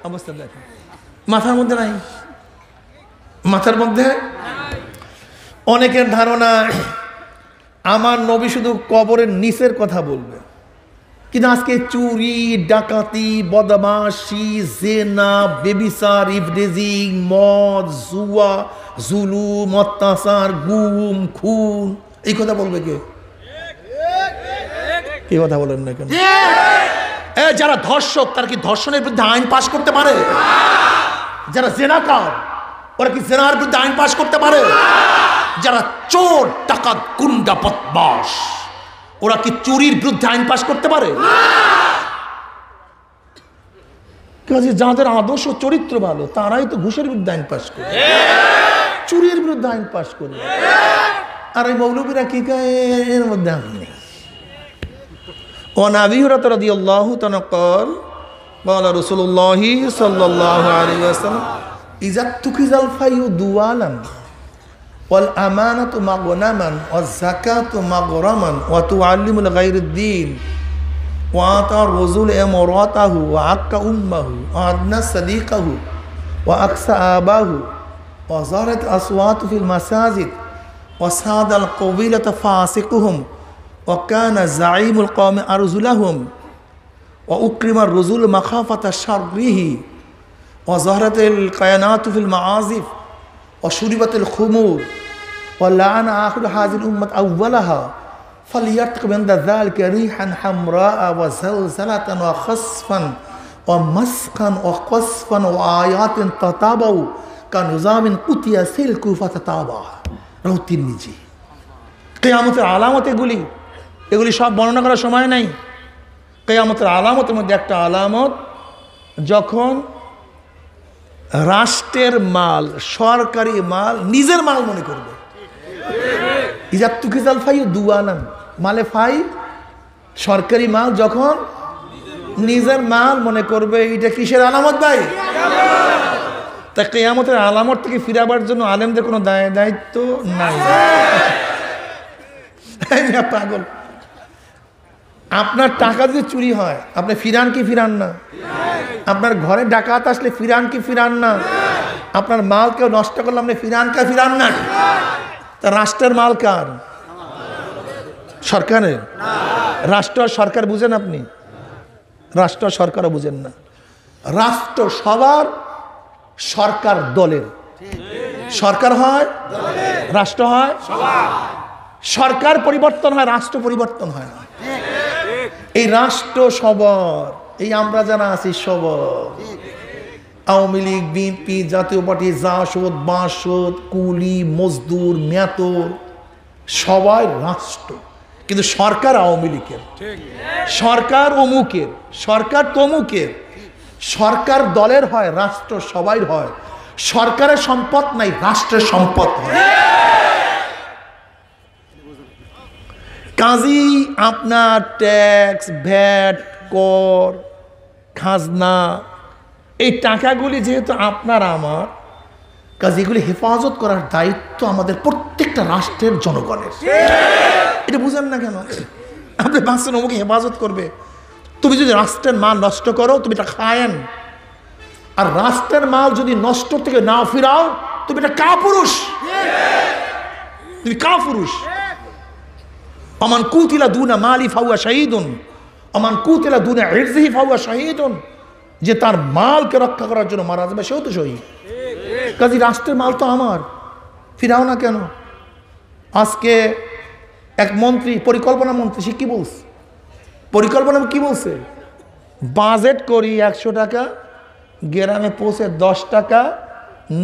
S1: অবস্থা দেখেন, মাথার মধ্যে নাই, মাথার মধ্যে অনেকের ধারণা আমার নবী শুধু কবরের নিচের কথা বলবে, কিন্তু আজকে চুরি, ডাকাতি, বদমাশি, জেনা, বেবিচার, ইভরেজিং, মদ, জুয়া, জুলুম, অত্যাচার, গুম, খুন, এই কথা বলবে কে? এই কথা বলেন না কেন? যারা ধর্ষক তারা কি ধর্ষণের বিরুদ্ধে আইন পাশ করতে পারে? যারা জেনাকার ওরা কি জেনার বিরুদ্ধে আইন পাশ করতে পারে? যারা চোর, ডাকাত, গুন্ডা, বদমাশ, ওরা কি চুরির বিরুদ্ধে আইন পাশ করতে পারে? কাজে যাদের আদর্শ চরিত্র ভালো তারাই তো ঘুষের বিরুদ্ধে আইন পাশ করে, চুরির বিরুদ্ধে আইন পাশ করে। আর এই মৌলবীরা কি কয়, এর মধ্যে আমি নেই। وعن أبي هريرة رضي الله عنه قال قال رسول الله صلى الله عليه وسلم إذا اتخذ الفيء دوالا والأمانة مغنما والزكاة مغرما وتعلم الغير الدين وأعطى الرجل امرأته وعق أمه وأدنى صديقه وأقصى آباه وظهرت أصوات في المساجد وساد القبيلة فاسقهم وكان زعيم القوم أرذلهم وأكرم الرجل مخافة شره وظهرت القيانات في المعازف وشربت الخمور ولعن آخر هذه الأمة أولها فليرتقب عند ذلك ريحا حمراء وزلزلة وخسفا ومسقا وقصفا وآيات تتابعوا كنظام قطع سلك فتتابع رواه الترمذي। কিয়ামতের আলামত এগুলি সব বর্ণনা করার সময় নাই। কিয়ামতের আলামতের মধ্যে একটা আলামত, যখন রাষ্ট্রের মাল, সরকারি মাল নিজের মাল মনে করবে। ইজাতুকিজাল ফাই দুয়ালান, মালে ফাই সরকারি মাল যখন নিজের মাল মনে করবে, এটা কিসের আলামত ভাই? তা কিয়ামতের আলামত থেকে ফিরাবার জন্য আলেমদের কোনো দায়িত্ব নাই। পাগল, আপনার টাকা যদি চুরি হয় আপনি ফিরান কি ফিরান না? আপনার ঘরে ডাকাত আসলে ফিরান কি ফিরান না? আপনার মাল কেউ নষ্ট করলে আপনি ফিরান কে ফিরান না? তা রাষ্ট্রের মাল কার? সরকারের। রাষ্ট্র আর সরকার বুঝেন আপনি? রাষ্ট্র আর সরকারও বুঝেন না। রাষ্ট্র সবার, সরকার দলের। সরকার হয়, রাষ্ট্র হয়। সরকার পরিবর্তন হয়, রাষ্ট্র পরিবর্তন হয় না। এই রাষ্ট্র সবার, এই আমরা যারা আছি সবার, আওয়ামী লীগ, বিএনপি, জাতীয় পার্টি, জাসদ, বাসদ, কুলি, মজদুর, মেয়াতর, সবাই রাষ্ট্র। কিন্তু সরকার আওয়ামী লীগের, সরকার অমুকের, সরকার তমুকের, সরকার দলের হয়, রাষ্ট্র সবাই হয়। সরকারের সম্পদ নাই, রাষ্ট্রের সম্পদ হয়। কাজী আপনার ট্যাক্স, ভ্যাট, কর, খাজনা, এই টাকাগুলি যেহেতু আপনার আমার, কাজী এগুলি হেফাজত করার দায়িত্ব আমাদের প্রত্যেকটা রাষ্ট্রের জনগণের। এটা বুঝেন না কেন? আপনি ভাবছেন অমুকে হেফাজত করবে। তুমি যদি রাষ্ট্রের মাল নষ্ট করো, তুমি এটা খায়েন। আর রাষ্ট্রের মাল যদি নষ্ট থেকে না ফিরাও, তুমি এটা কাপুরুষ, তুমি কাপুরুষ। আমান কুতিলা দুনা মালি ফাওয়া শাহীদুন আমান কুতিলা দুনা ইরজিহি ফাওয়া শাহীদুন। যে তার মালকে রক্ষা করার জন্য মারা যাবে সেও তো শহীদ। কাজী রাষ্ট্রের মাল তো আমার, ফিরাও না কেন? আজকে এক মন্ত্রী, পরিকল্পনা মন্ত্রী, সে কি বলছে? পরিকল্পনা কি বলছে? বাজেট করি 100 টাকা, গ্রামে পৌঁছে 10 টাকা,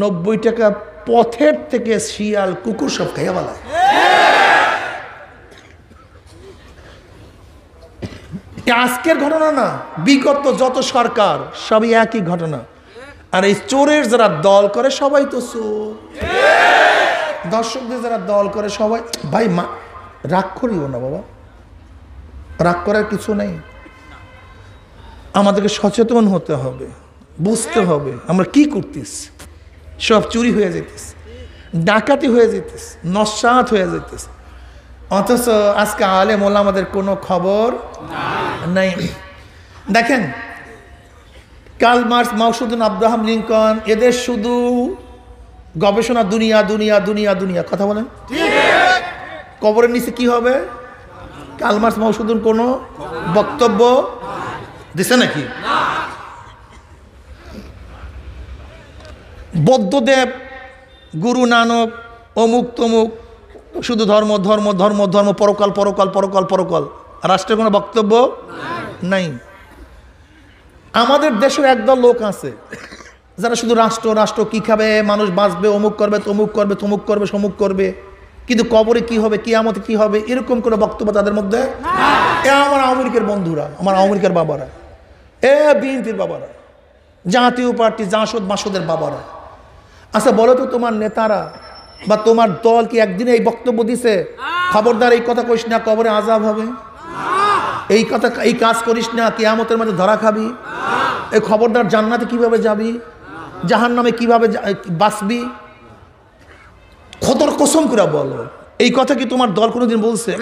S1: 90 টাকা পথের থেকে শিয়াল কুকুর সব খাইয়া বলায়। আজকের ঘটনা না, বিগত যত সরকার সবই একই ঘটনা। আর এই চোরের যারা দল করে সবাই তো চোর। দর্শকদের যারা দল করে সবাই, ভাই রাগ করিও না বাবা, রাগ করার কিছু নেই। আমাদেরকে সচেতন হতে হবে, বুঝতে হবে আমরা কি করতেছি। সব চুরি হয়ে যেতেছে, ডাকাতি হয়ে যেতেছে, নস্যাৎ হয়ে যেতেছে, অথচ আজকে আলেম ওলামাদের কোনো খবর নাই। দেখেন, কার্ল মার্কস, মাওসুদুন আব্রাহাম লিঙ্কন, এদের শুধু গবেষণা দুনিয়া দুনিয়া দুনিয়া দুনিয়া, কথা বলেন। কবরের নিচে কি হবে? কার্ল মার্কস, মাওসুদুন কোনো বক্তব্য দিছে নাকি? বৌদ্ধদেব, গুরু নানক, অমুক তমুক, শুধু ধর্ম ধর্ম ধর্ম ধর্ম, পরকাল পরকাল পরকাল পরকাল, রাষ্ট্রের কোনো বক্তব্য নাই। আমাদের দেশের একদল লোক আছে যারা শুধু রাষ্ট্র রাষ্ট্র, কি খাবে, মানুষ বাঁচবে, অমুক করবে, তমুক করবে, তমুক করবে, সমুক করবে। কিন্তু কবরে কি হবে, কিয়ামতে কি হবে, এরকম কোনো বক্তব্য তাদের মধ্যে। এ আমার আওয়ামী লীগের বন্ধুরা, আমার আওয়ামী লীগের বাবারা, এ বিএনপির বাবারা, জাতীয় পার্টি জাসদ মাসুদের বাবারা, আচ্ছা বলো তো তোমার নেতারা বা তোমার দল কি একদিনে এই বক্তব্য দিছে খবরদার এই কথা কইস না কবরে আযাব হবে, এই কথা এই কাজ করিস না কিয়ামতের মধ্যে ধরা খাবি, এই খবরদার জান্নাতে কিভাবে যাবি, জাহান্নামে কিভাবে বাঁচবি? খোদার কসম করে বলো, এই কথা কি তোমার দল কোনোদিন বলছে?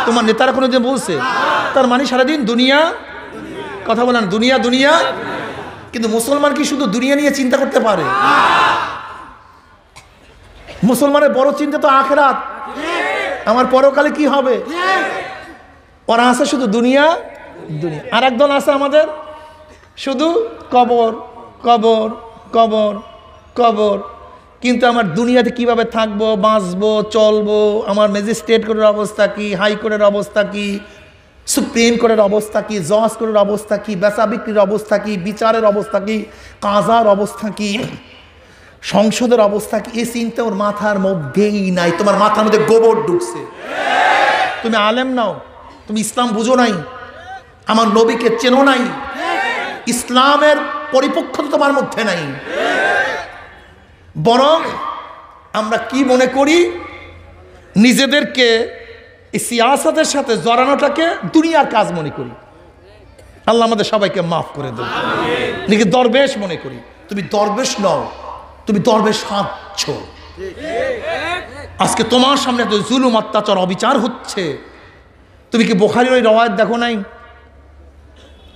S1: তোমার নেতারা কোনোদিন বলছে? তার মানে সারাদিন দুনিয়া কথা বলেন, দুনিয়া দুনিয়া। কিন্তু মুসলমান কি শুধু দুনিয়া নিয়ে চিন্তা করতে পারে? মুসলমানের বড় চিন্তা তো আখিরাত, আমার পরকালে কি হবে। ওরা আছে শুধু দুনিয়া দুনিয়া। আর একদল আছে আমাদের শুধু কবর কবর কবর কবর। কিন্তু আমার দুনিয়াতে কিভাবে থাকবো, বাঁচবো, চলবো, আমার ম্যাজিস্ট্রেট কোর্টের অবস্থা কি, হাইকোর্টের অবস্থা কি, সুপ্রিম কোর্টের অবস্থা কি, জজ কোর্টের অবস্থা কি, বেচা বিক্রির অবস্থা কি, বিচারের অবস্থা কি, কাজার অবস্থা কি, সংসদের অবস্থা কি, এই চিন্তা ওর মাথার মধ্যেই নাই। তোমার মাথার মধ্যে গোবর ঢুকছে। তুমি আলেম নাও, তুমি ইসলাম বুঝো নাই, আমার নবীকে চেনো নাই, ইসলামের পরিপক্কতা তোমার মধ্যে নাই। বরং আমরা কি মনে করি, নিজেদেরকে এই সিয়াসতের সাথে জড়ানোটাকে দুনিয়ার কাজ মনে করি। আল্লাহ আমাদের সবাইকে মাফ করে দেবে। নিজেকে দরবেশ মনে করি। তুমি দরবেশ নও, তুমি দরবেশ হাঁটছ। আজকে তোমার সামনে এত জুলুম, অত্যাচার, অবিচার হচ্ছে। তুমি কি বুখারীর ওই রওয়ায়াত দেখো নাই?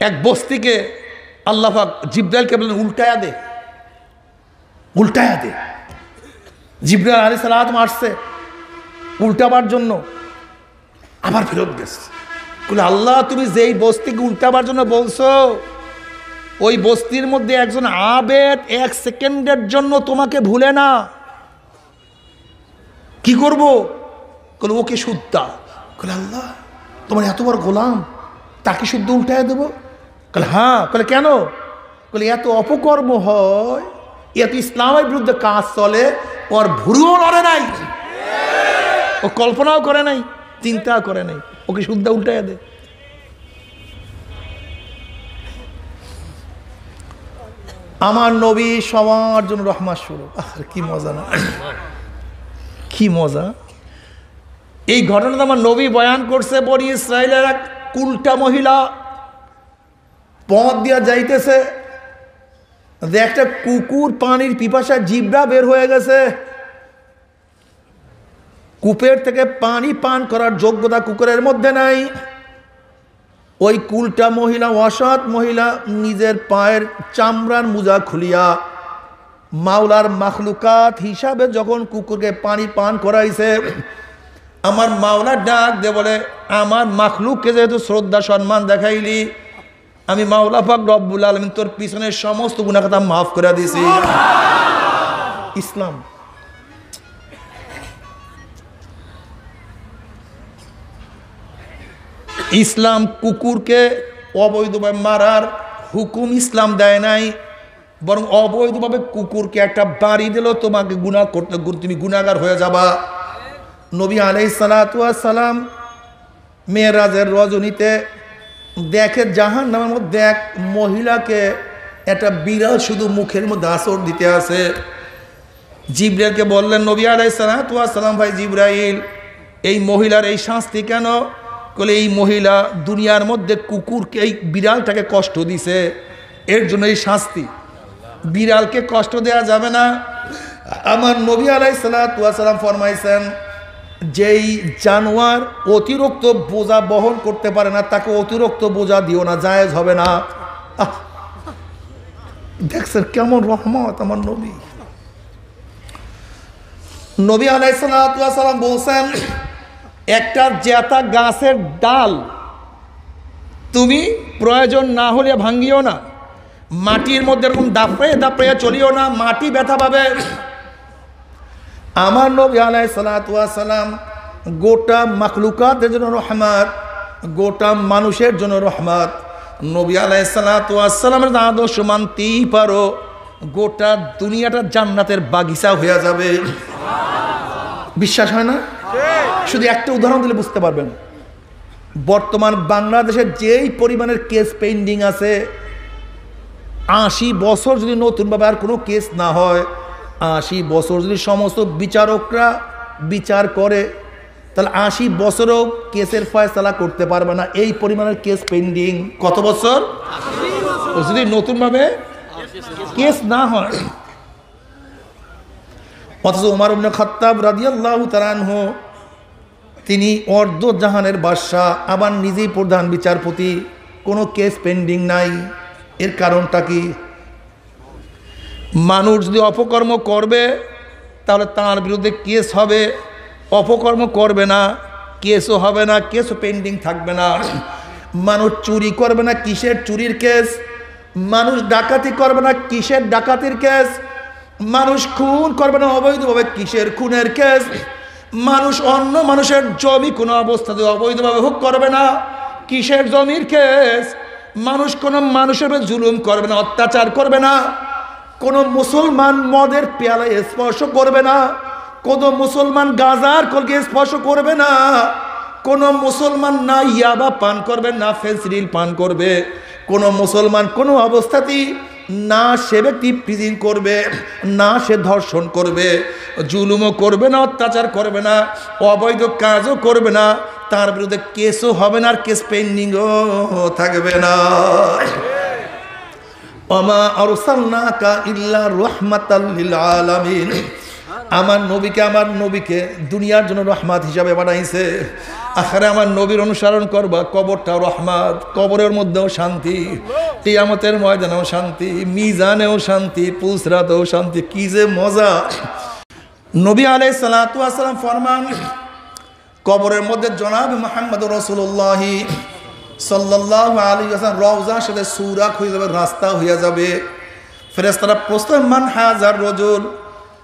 S1: এক বস্তিকে আল্লাহ পাক জিবরাইলকে বললেন উল্টায়া দে, উল্টায়া দে। জিবরাইল আলাইহিস সালাম আসছে উল্টাবার জন্য, আবার ফেরত গেছে। বলে আল্লাহ তুমি যেই বস্তিকে উল্টাবার জন্য বলছো, ওই বস্তির মধ্যে একজন আবেদ এক সেকেন্ডের জন্য তোমাকে ভুলে না, কি করব? বলে ওকে শুদ্ধা। বলে আল্লাহ তোমার এত বড় গোলাম, তাকে শুদ্ধ উল্টায় দেবো? বলে হ্যাঁ। বলে কেন? বলে এত অপকর্ম হয়, এত ইসলামের বিরুদ্ধে কাজ চলে, ওর ভুরুও নড়ে নাই, ও কল্পনাও করে নাই, চিন্তা করে নাই, ওকে শুদ্ধ উল্টায় দে। আমার নবী সবার জন্য রহমত স্বরূপ। কি মজা না, কি মজা। এই ঘটনাটা আমার নবী বয়ান করছে। বনি ইসরাইলের এক উল্টা মহিলা পথ দিয়া যাইতেছে, একটা কুকুর পানির পিপাসায় জিব্রা বের হয়ে গেছে। কূপের থেকে পানি পান করার যোগ্যতা কুকুরের মধ্যে নাই। ওই কুলটা মহিলা, অসৎ মহিলা, নিজের পায়ের চামড়ার মোজা খুলিয়া মাওলার মাখলুকাত হিসাবে যখন কুকুরকে পানি পান করাইছে, আমার মাওলা ডাক দে বলে, আমার মাখলুককে যেহেতু শ্রদ্ধা সম্মান দেখাইলি, আমি মাওলা পাক রব্বুল আলামিন তোর পিছনের সমস্ত গুনাহ খাতা মাফ করে দিয়েছি। ইসলাম। ইসলাম কুকুরকে অবৈধভাবে মারার হুকুম ইসলাম দেয় নাই, বরং অবৈধভাবে কুকুরকে একটা বাড়ি দিল, তোমাকে গুনাহ করতে, তুমি গুনাহগার হয়ে যাবা। নবী আলাইহিস সালাতু ওয়াস সালাম মেরাজের রজনীতে দেখে জাহান্নামের মধ্যে এক মহিলাকে একটা বিড়াল শুধু মুখের মধ্যে আছর দিতে আছে। জিবরাইলকে বললেন নবী আলাইহিস সালাতু ওয়াস সালাম, ভাই জিবরাইল, এই মহিলার এই শাস্তি কেন? বলে এই মহিলা দুনিয়ার মধ্যে কুকুরকে, এই বিড়ালটাকে কষ্ট দিছে, এর জন্য এই শাস্তি। বিড়ালকে কষ্ট দেওয়া যাবে না। আমার নবী আলাইহিস সালাতু ওয়াস সালাম ফরমাইছেন, যেই জানোয়ার অতিরিক্ত বোঝা বহন করতে পারে না, তাকে অতিরিক্ত বোঝা দিও না, জায়েজ হবে না। দেখছেন কেমন রহমত আমার নবী। নবী আলাইহিস সালাতু ওয়াস সালাম বলছেন, একটা জেতা গাছের ডাল তুমি প্রয়োজন না হলে ভাঙ্গিও না, মাটির মধ্যে এরকম দাপড়ে দাপড়ে চলিও না, মাটি ব্যথা পাবে। আমার নবী আলাইহিস সালাতু ওয়াস সালাম গোটা মাখলুকাতের জন্য রহমত, গোটা মানুষের জন্য রহমত। নবী আলাইহিস সালাতু ওয়াস সালামের আদর্শ মানতেই পারো, গোটা দুনিয়াটা জান্নাতের বাগিচা হয়ে যাবে। বিশ্বাস হয় না? শুধু একটা উদাহরণ দিলে বুঝতে পারবেন। বর্তমান বাংলাদেশের যেই পরিমাণের কেস পেন্ডিং আছে, 80 বছর যদি নতুনভাবে আর কোনো কেস না হয়, 80 বছর যদি সমস্ত বিচারকরা বিচার করে, তাহলে 80 বছরও কেসের ফয়সালা করতে পারবে না। এই পরিমাণের কেস পেন্ডিং। কত বছর? যদি নতুনভাবে কেস না হয়। অথচ ওমর ইবনে খাত্তাব রাদিয়াল্লাহু তাআলা আনহু তিনি অর্ধ জাহানের বাদশাহ, আবার নিজেই প্রধান বিচারপতি, কোনো কেস পেন্ডিং নাই। এর কারণটা কি? মানুষ যদি অপকর্ম করবে তাহলে তার বিরুদ্ধে কেস হবে, অপকর্ম করবে না কেসও হবে না, কেসও পেন্ডিং থাকবে না। মানুষ চুরি করবে না, কিসের চুরির কেস? মানুষ ডাকাতি করবে না, কিসের ডাকাতির কেস? মানুষ খুন করবে না অবৈধভাবে, কিসের খুনের কেস? মানুষ অন্য মানুষের জমি কোনো অবস্থাতে অবৈধভাবে ভোগ করবে না, কিসের জমির কেস? মানুষ কোনো মানুষের জুলুম করবে না, অত্যাচার করবে না। কোনো মুসলমান মদের পেয়ালায় স্পর্শ করবে না, কোনো মুসলমান গাঁজার কলকে স্পর্শ করবে না, কোনো মুসলমান না ইয়াবা পান করবে, না ফেন্সিডিল পান করবে, কোনো মুসলমান কোনো অবস্থাতেই না সে ব্যক্তি প্রিজিং করবে, না সে ধর্ষণ করবে, জুলুমও করবে না, অত্যাচার করবে না, অবৈধ কাজও করবে না, তার বিরুদ্ধে কেসও হবে না, আর কেস পেন্ডিংও থাকবে না। ওমা আরসালনাকা ইল্লা রাহমাতাল লিল আলামিন। আমার নবীকে দুনিয়ার জন্য রহমত হিসাবে বানাইছে। আখেরে আমার নবীর অনুসরণ করবা, কবরটাও রহমত, কবরের মধ্যেও শান্তি, কিয়ামতের ময়দানেও শান্তি, মিজানেও শান্তি, পুসরাতেও শান্তি। কি যে মজা! নবী আলাইহিস সালাতু ওয়াস সালাম ফরমান, কবরের মধ্যে জনাব মুহাম্মদুর রাসূলুল্লাহ সাল্লাল্লাহু আলাইহি ওয়াসাল্লাম রওজার সাথে সুরাক হয়ে যাবে, রাস্তা হয়ে যাবে। ফেরেশতারা প্রশ্ন, মান হাযার রাজুল,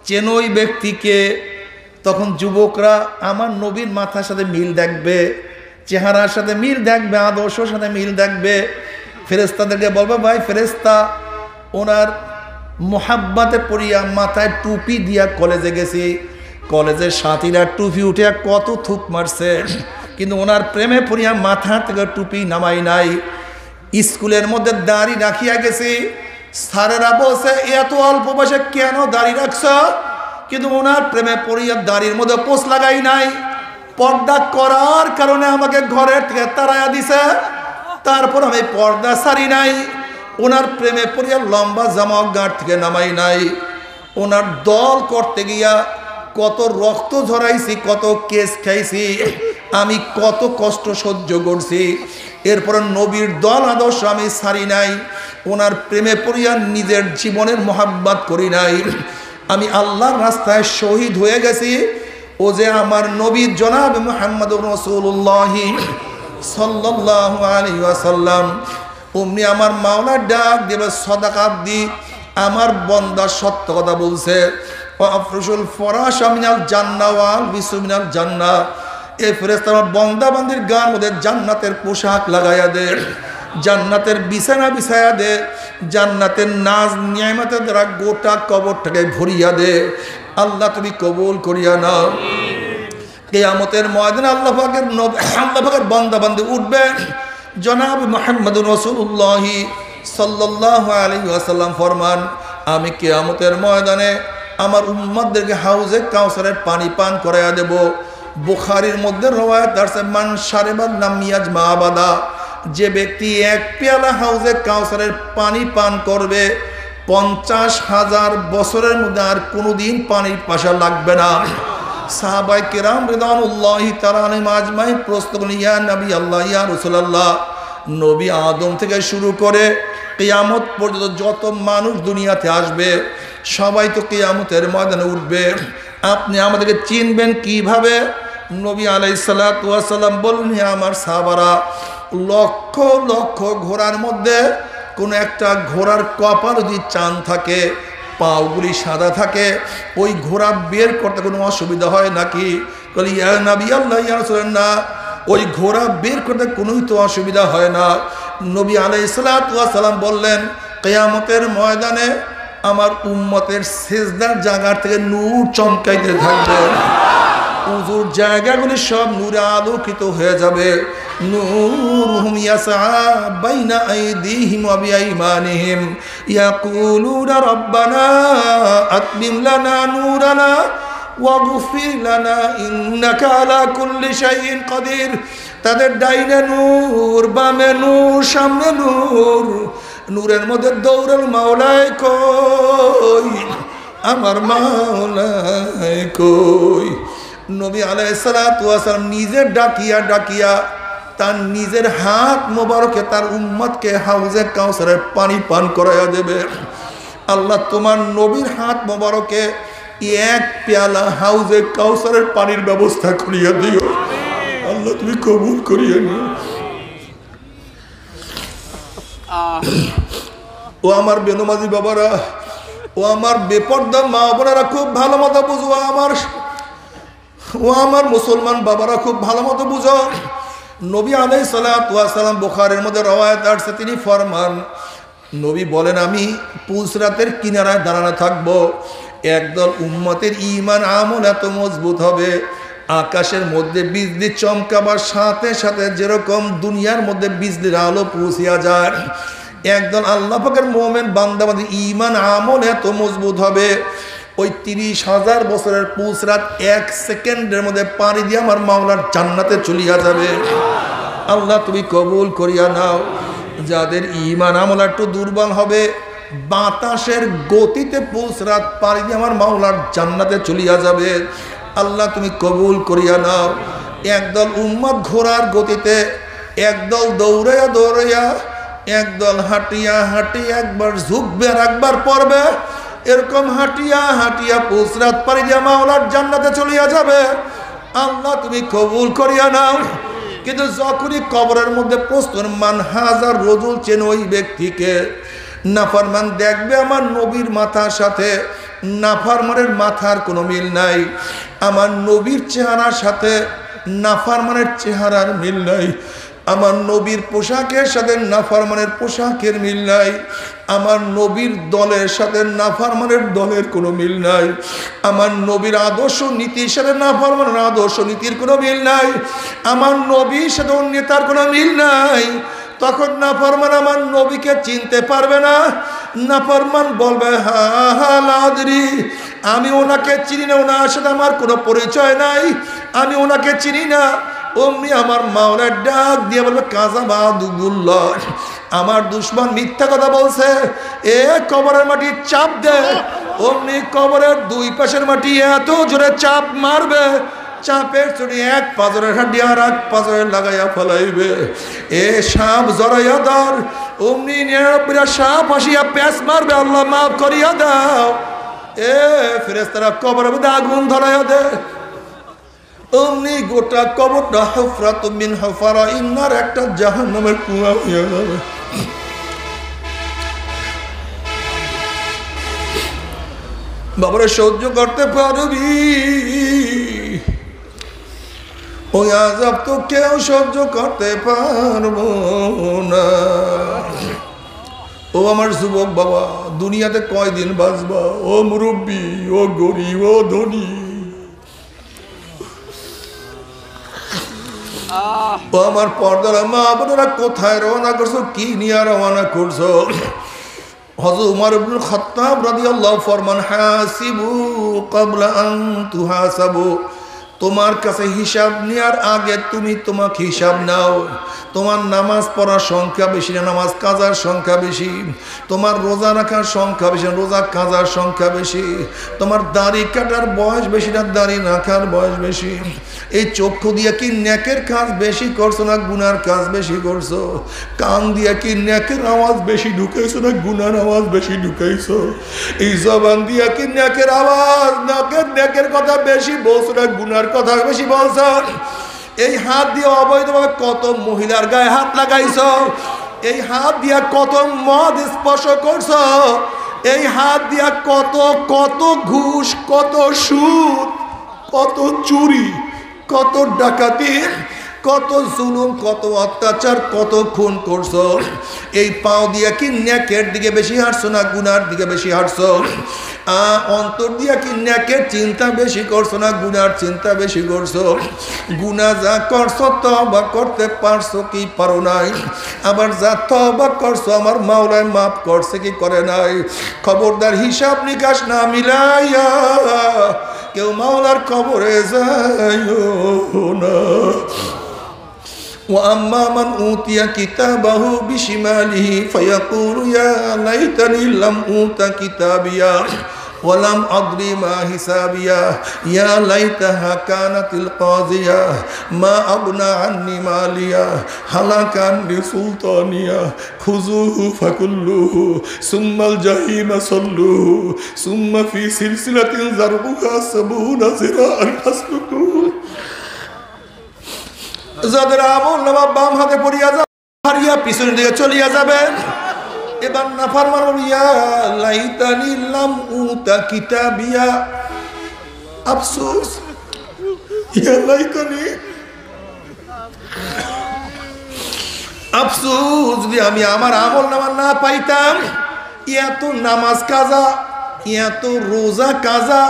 S1: চেন ওই ব্যক্তিকে? তখন যুবকরা আমার নবীর মাথার সাথে মিল দেখবে, চেহারার সাথে মিল দেখবে, আদর্শের সাথে মিল দেখবে। ফেরেশতাদেরকে বলবে, ভাই ফেরেশতা, ওনার মোহাব্বতে পড়িয়া মাথায় টুপি দিয়া কলেজে গেছি, কলেজের সাথীরা টুপি উঠে কত থুক মারছে, কিন্তু ওনার প্রেমে পড়িয়া মাথা থেকে টুপি নামাই নাই। স্কুলের মধ্যে দাড়ি রাখিয়া গেছি, স্যারেরা বলছে এত অল্প বয়সে কেন দাড়ি রাখছ, কিন্তু ওনার প্রেমে পড়িয়া দাড়ির মধ্যে পোষ লাগাই নাই। পর্দা করার কারণে আমাকে ঘরের থেকে তাড়াইয়া দিছে, তারপর আমি পর্দা সারি নাই। ওনার প্রেমে পড়িয়া লম্বা জামা গাঁট থেকে নামাই নাই। ওনার দল করতে গিয়া কত রক্ত ঝরাইছি, কত কেস খাইছি, আমি কত কষ্ট সহ্য করছি, এরপর নবীর দল আদর্শ আমি সারি নাই। ওনার প্রেমে পড়িয়া নিজের জীবনের মোহাব্বত করি নাই। আমি আল্লাহর রাস্তায় শহীদ হয়ে গেছি। ও যে আমার নবী জনাব মুহাম্মদুর রাসূলুল্লাহ সাল্লাল্লাহু আলাইহি ওয়াসাল্লাম, অমনি আমার মাওলা ডাক দেবে, সাদাকাত দি, আমার বান্দা সত্য কথা বলছে। আফরুশুল ফরাশা মিনাল জান্নাহ ওয়াল বিসু মিনাল জান্নাহ। এই ফেরেশতা আমার বান্দা বান্দির গার মধ্যে জান্নাতের পোশাক লাগাইয়া দে, জান্নাতের বিছানা বিছায়া দে, জান্নাতের নাজ নিয়ামতের দ্বারা গোটা কবরটাকে ভরিয়া দে। আল্লাহ তুমি কবুল করিয়া নাও। কিয়ামতের ময়দানে আল্লাহ পাকের বান্দা বান্দি উঠবে। জনাব মুহাম্মদুর রাসূলুল্লাহ সাল্লাল্লাহু আলাইহি ওয়াসাল্লাম ফরমান, আমি কিয়ামতের ময়দানে আমার উম্মতদেরকে হাউজে কাউসারের পানি পান করাইয়া দেব। বুখারীর মধ্যে রওয়ায়াত আছে, মান শারিবা লাম ইয়াজমা আবাদা, যে ব্যক্তি এক পেয়ালা হাউজে কাউসারের পানি পান করবে 50,000 বছরের মধ্যে আর কোনোদিন পানির পাশা লাগবে না। সাহাবায়ে কেরাম রিদওয়ানুল্লাহি তাআলা আলাইহিম আজমাইন প্রশ্ন করলেন, ইয়া নবী আল্লাহ, ইয়া রাসূলুল্লাহ, নবী আদম থেকে শুরু করে কিয়ামত পর্যন্ত যত মানুষ দুনিয়াতে আসবে সবাই তো কিয়ামতের ময়দানে উঠবে, আপনি আমাদেরকে চিনবেন কিভাবে? নবী আলাইহিস সালাতু ওয়াস সালাম বললেন, হে আমার সাহাবারা, লক্ষ লক্ষ ঘোড়ার মধ্যে কোনো একটা ঘোড়ার কপাল যদি চাঁদ থাকে, পাগুলি সাদা থাকে, ওই ঘোড়া বের করতে কোনো অসুবিধা হয় নাকি? বলি, ইয়া নবী আল্লাহ, ইয়া রাসূলুল্লাহ, ওই ঘোড়া বের করতে কোনোই তো অসুবিধা হয় না। নবী আলাইহিস সালাতু ওয়াস সালাম বললেন, কিয়ামতের ময়দানে আমার উম্মতের সিজদার জায়গা থেকে নূর চমকাইতে থাকবে। উজুর জায়গাগুলি সব নূরে আলোকিত হয়ে যাবে। নূরুহুম ইয়াসআ বাইনা আইদিহিম ওয়া বিআইমানিহিম ইয়াকুলুনা রাব্বানা আতমিম লানা নূরানা ওয়াগফির লানা ইন্নাকা আলা কুল্লি শাইইন কাদির। তাদের ডাইনে নূর, বামে নূর, সামনে নূর, নূরের মধ্যে দৌড়াল মাওলায় কই, আমার মাওলায় কই। নবী আলাইহিস সালাতু ওয়াস সালাম নিজে ডাকিয়া ডাকিয়া তার নিজের হাত মোবারকে তার উম্মতকে হাউজে কাউসারের পানি পান করাইয়া দেবে। আল্লাহ তোমার নবীর হাত মোবারকে এক পেয়ালা হাউজে কাউসারের পানির ব্যবস্থা করিয়া দিও। আল্লাহ তুমি কবুল করিয়া নিও। ও আমার বেনমাজি বাবারা, ও আমার বেপর্দা মা বোনেরা খুব ভালো মতো বুঝো। ও আমার মুসলমান বাবারা খুব ভালো মতো বুঝো। নবী আলাইহিস সালাতু ওয়াস সালাম বুখারীর মধ্যে রওয়ায়াত আছে, তিনি ফরমান, নবী বলেন, আমি পুলসরাতের কিনারায় দাঁড়ানো থাকবো। একদল উম্মতের ঈমান আমল এত মজবুত হবে, আকাশের মধ্যে বিজলি চমকাবার সাথে সাথে যেরকম দুনিয়ার মধ্যে বিজলির আলো পৌঁছিয়া যায়, একদল আল্লাহ পাকের মুমিন বান্দাবান্দির ঈমান আমল এত মজবুত হবে, ওই 30,000 বছরের পুলসরাত 1 সেকেন্ডের মধ্যে পাড়ি দিয়ে আমার মাওলার জান্নাতে চলিয়া যাবে। আল্লাহ তুমি কবুল করিয়া নাও। যাদের ঈমান আমল একটু দুর্বল হবে, বাতাসের গতিতে পুলসরাত পাড়ি দিয়ে আমার মাওলার জান্নাতে চলিয়া যাবে। আল্লাহ তুমি কবুল করিয়া নাও। একদল উম্মত ঘোড়ার গতিতে, একদল দৌড়াইয়া দৌড়াইয়া, একদল হাঁটিয়া হাঁটিয়া একবার ঝুঁকবে আর একবার পড়বে, এরকম হাঁটিয়া হাঁটিয়া পুলসরাত পাড়ি দিয়া মাওলার জান্নাতে চলিয়া যাবে। আল্লাহ তুমি কবুল করিয়া নাও। কিন্তু যখনই কবরের মধ্যে প্রশ্ন, মান হাজার রজুল, চেন ওই ব্যক্তিকে। নাফরমান দেখবে আমার নবীর মাথার সাথে নাফরমানের মাথার কোনো মিল নাই, আমার নবীর চেহারার সাথে নাফরমানের চেহারার মিল নাই, আমার নবীর পোশাকের সাথে নাফরমানের পোশাকের মিল নাই, আমার নবীর দলের সাথে নাফরমানের দলের কোনো মিল নাই, আমার নবীর আদর্শ নীতির সাথে নাফরমানের আদর্শ নীতির কোনো মিল নাই, আমার নবীর সাথে নেতার কোনো মিল নাই। তখন নাফরমান আমার নবীকে চিনতে পারবে না। নাফরমান বলবে, হা হা লাদরি, আমি ওনাকে চিনি না, ওনার সাথে আমার কোনো পরিচয় নাই, আমি ওনাকে চিনি না। অমনি আমার মাওলার ডাক দিয়ে বলবে, কাযাবা আদুল্লাহ, আমার দুশমন মিথ্যা কথা বলছে, এ কবরের মাটি চাপ দে। অমনি কবরের দুই পাশের মাটি এত জোরে চাপ মারবে, চাপের চুরি এক পাজরের হাড্ডি আর এক পাজরে লাগাইয়া ফেলাইবে। এ সাপ জড়াইয়া ধর। অমনি 99টা সাপ আসিয়া প্যাঁচ মারবে, আল্লাহ মাফ করিয়া দাও। এ ফেরেশতারা কবরের মধ্যে আগুন ধরাইয়া দে। অমনি গোটা কবরটা হুফরাতুম মিন হুফারাইন্নার একটা জাহান্নামের কুয়া হইয়া যাবে। বাবারে সহ্য করতে পারবি? ওই আযাব তো কেউ সহ্য করতে পারবো না। ও আমার যুবক বাবা, দুনিয়াতে কয়দিন বাঁচবা? ও মুরব্বী, ও গরিব, ও ধনী, ও আমার পর্দার মা বোনেরা, কোথায় রওনা করছো? কি নিয়ে রওনা করছো? হযরত উমর ইবনে খাত্তাব রাদিয়াল্লাহু ফরমান, হাসিবু ক্বাবলা আন তুহাসাবু, তোমার কাছে হিসাব নেওয়ার আগে তুমি তোমাকে হিসাব নাও। তোমার নামাজ পড়ার সংখ্যা বেশি না নামাজ কাজার সংখ্যা বেশি, তোমার রোজা রাখার সংখ্যা বেশি না রোজা কাজার সংখ্যা বেশি, তোমার দাড়ি কাটার বয়স বেশি না দাড়ি রাখার বয়স বেশি, এই চক্ষু দিয়ে কি নেকের কাজ বেশি করছো না গুনার কাজ বেশি করছো, কান দিয়ে কি নেকের আওয়াজ বেশি ঢুকাইছো না গুনার আওয়াজ বেশি ঢুকাইছো, এই জবান দিয়ে কি নেকের আওয়াজ নেকের কথা বেশি বলছো না গুনার কথা বেশি বলছো, এই হাত দিয়ে অবৈধভাবে কত মহিলার গায়ে হাত লাগাইছো, এই হাত দিয়া কত মদ স্পর্শ করছো, এই হাত দিয়া কত কত ঘুষ, কত সুদ, কত চুরি, কত ডাকাতি, কত জুলুম, কত অত্যাচার, কত খুন করছো। এই পাও দিয়া কি নেকের দিকে বেশি হাঁটছো না গুনার দিকে বেশি হাঁটছো? অন্তর দিয়া কি নেকের চিন্তা বেশি করছো না গুনার চিন্তা বেশি করছো? গুনাহ যা করছো তওবা করতে পারছো কি পারো নাই? আবার যা তওবা করছো আমার মাওলায় মাফ করছে কি করে নাই? খবরদার হিসাব নিকাশ না মিলাইয়া কেউ মাওলার কবরে যাইও না। وأما من أوتي كتابه بشماله فيقول يا ليتني لم أوت كتابيا ولم أدري ما حسابيا يا ليتها كانت القاضية ما أغنى عني ماليا هلك عني سلطانيا خذوه فكلوه ثم الجحيم صلوه ثم في سلسلة ذرعها 70 ذراعا فاسلكوه। যাদের আমল নামা বাম হাতে পড়িয়া যাবে, হারিয়া পিছনের দিকে চলিয়া যাবে। এবার নাফরমান ইয়া লাইতানি লাম উতা কিতাবিয়া, আফসোস, ইয়া লাইতানি, আফসোস যদি আমি আমার আমল নামা না পাইতাম। এত নামাজ কাজা, এত রোজা কাজা,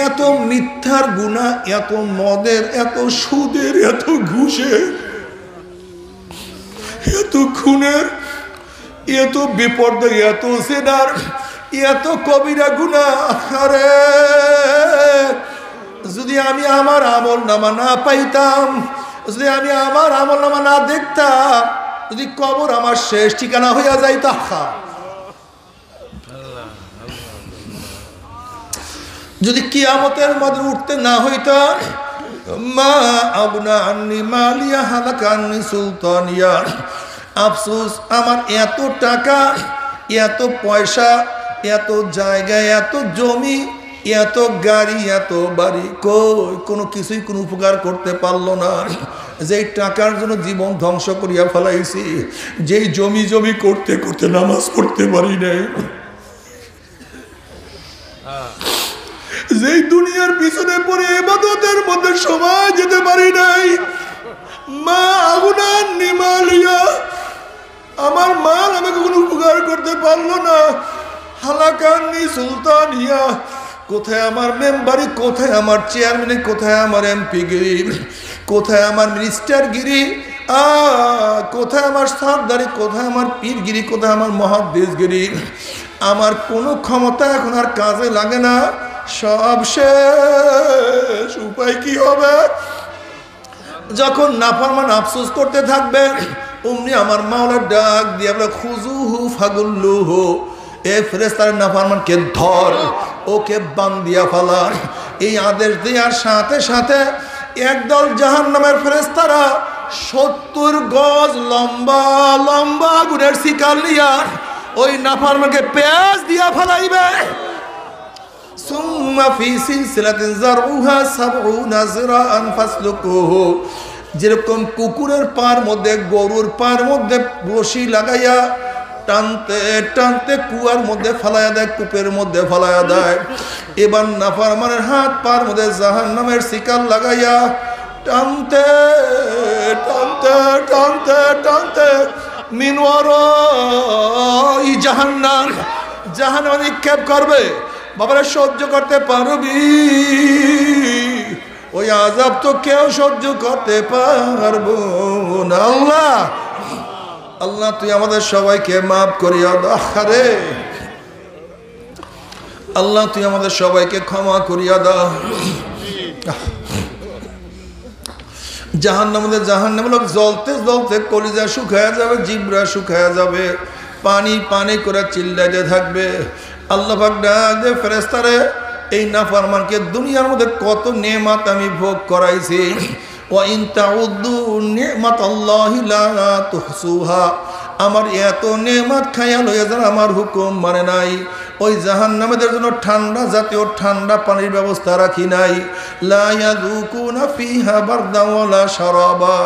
S1: এত মিথ্যার গুনাহ, এত মদের, এত সুদের, এত ঘুষের, এত খুনের, এত বিপর্যয়, এত জেনার, এত কবিরা গুনাহ। আরে যদি আমি আমার আমল নামা না পাইতাম, যদি আমি আমার আমল নামা না দেখতাম, যদি কবর আমার শেষ ঠিকানা হইয়া যাইতা, যদি কিয়ামতের মধ্যে উঠতে না হইতো, মা আবনা আন্নি মালিয়া হালাকা আন্নি সুলতানিয়া, আফসোস আমার এত টাকা, এত পয়সা, এত জায়গা, এত জমি, এত গাড়ি, এত বাড়ি, কোনো কিছুই কোনো উপকার করতে পারলো না। যেই টাকার জন্য জীবন ধ্বংস করিয়া ফেলাইছি, যেই জমি জমি করতে করতে নামাজ পড়তে পারি নাই, যেই দুনিয়ার পিছনে পড়ে ইবাদতের মধ্যে সময় যেতে পারি নাই, মা আগুনান নিমালিয়া, আমার মাল আমাকে কোনো উপকার করতে পারলো না। হালাকান্নি সুলতানিয়া, কোথায় আমার মেম্বারি, কোথায় আমার চেয়ারম্যান, কোথায় আমার এমপি গিরি, কোথায় আমার মিনিস্টার গিরি, কোথায় আমার সরদারি, কোথায় আমার পীরগিরি, কোথায় আমার মহাদ্দেশগিরি। আমার কোনো ক্ষমতা এখন আর কাজে লাগে না, সব শেষ। উপায় কি হবে? যখন নাফরমান আফসোস করতে থাকবে, অমনি আমার মাওলা ডাক দিয়ে বলে খুজুহু ফাগুল্লুহু, এ ফেরেশতার নাফরমানকে ধর, ওকে বান্ধিয়া ফেলা। এই আদেশ দেওয়ার সাথে সাথে একদল জাহান্নামের ফেরেশতারা 70 গজ লম্বা লম্বা আগুনের শিকার লিয়া ওই নাফরমানকে পেঁয়াজ দিয়া ফেলাইবে। সুম্মা ফি সিলসিলাতিন যারউহা 70 যিরাআন ফাসলুকুহু, যেরকম কুকুরের পার মধ্যে, গরুর পার মধ্যে রশি লাগাইয়া টানতে টানতে কুয়ার মধ্যে ফালাইয়া দেয়, কূপের মধ্যে ফালাইয়া দেয়। এবার নাফরমানের হাত পার মধ্যে জাহান্নামের শিকার লাগাইয়া টানতে টানতে টানতে টানতে মিন ওয়ারাই জাহান্নাম, জাহান্নামে নিক্ষেপ করবে। বাবারা সহ্য করতে পারবি? ওই আযাব তো কেউ সহ্য করতে পারবো না। আল্লাহ, আল্লাহ তুই আমাদের সবাইকে মাফ করিয়া দাও রে। আল্লাহ তুই আমাদের সবাইকে ক্ষমা করিয়া দাও। জাহান্নামের লোক জ্বলতে জ্বলতে কলিজা শুকায়া যাবে, জিব্রা শুকায়া যাবে, পানি পানি করে চিল্লাইতে থাকবে। আল্লাহ পাক ডাক দে, ফেরেশতারে এই নাফরমানকে দুনিয়ার মধ্যে কত নেয়ামত আমি ভোগ করাইছি, ওয়া ইন তাউদ্দু নি'মাতাল্লাহি লা তুহসুহা, আমার এত নেয়ামত খাইয়া লইয়া যারা আমার হুকুম মানে নাই। ওই জাহান্নামীদের জন্য ঠান্ডা জাতীয় ঠান্ডা পানির ব্যবস্থা রাখি নাই। লা ইয়াযুকুনা ফিহা বারদা ওয়ালা শারাবা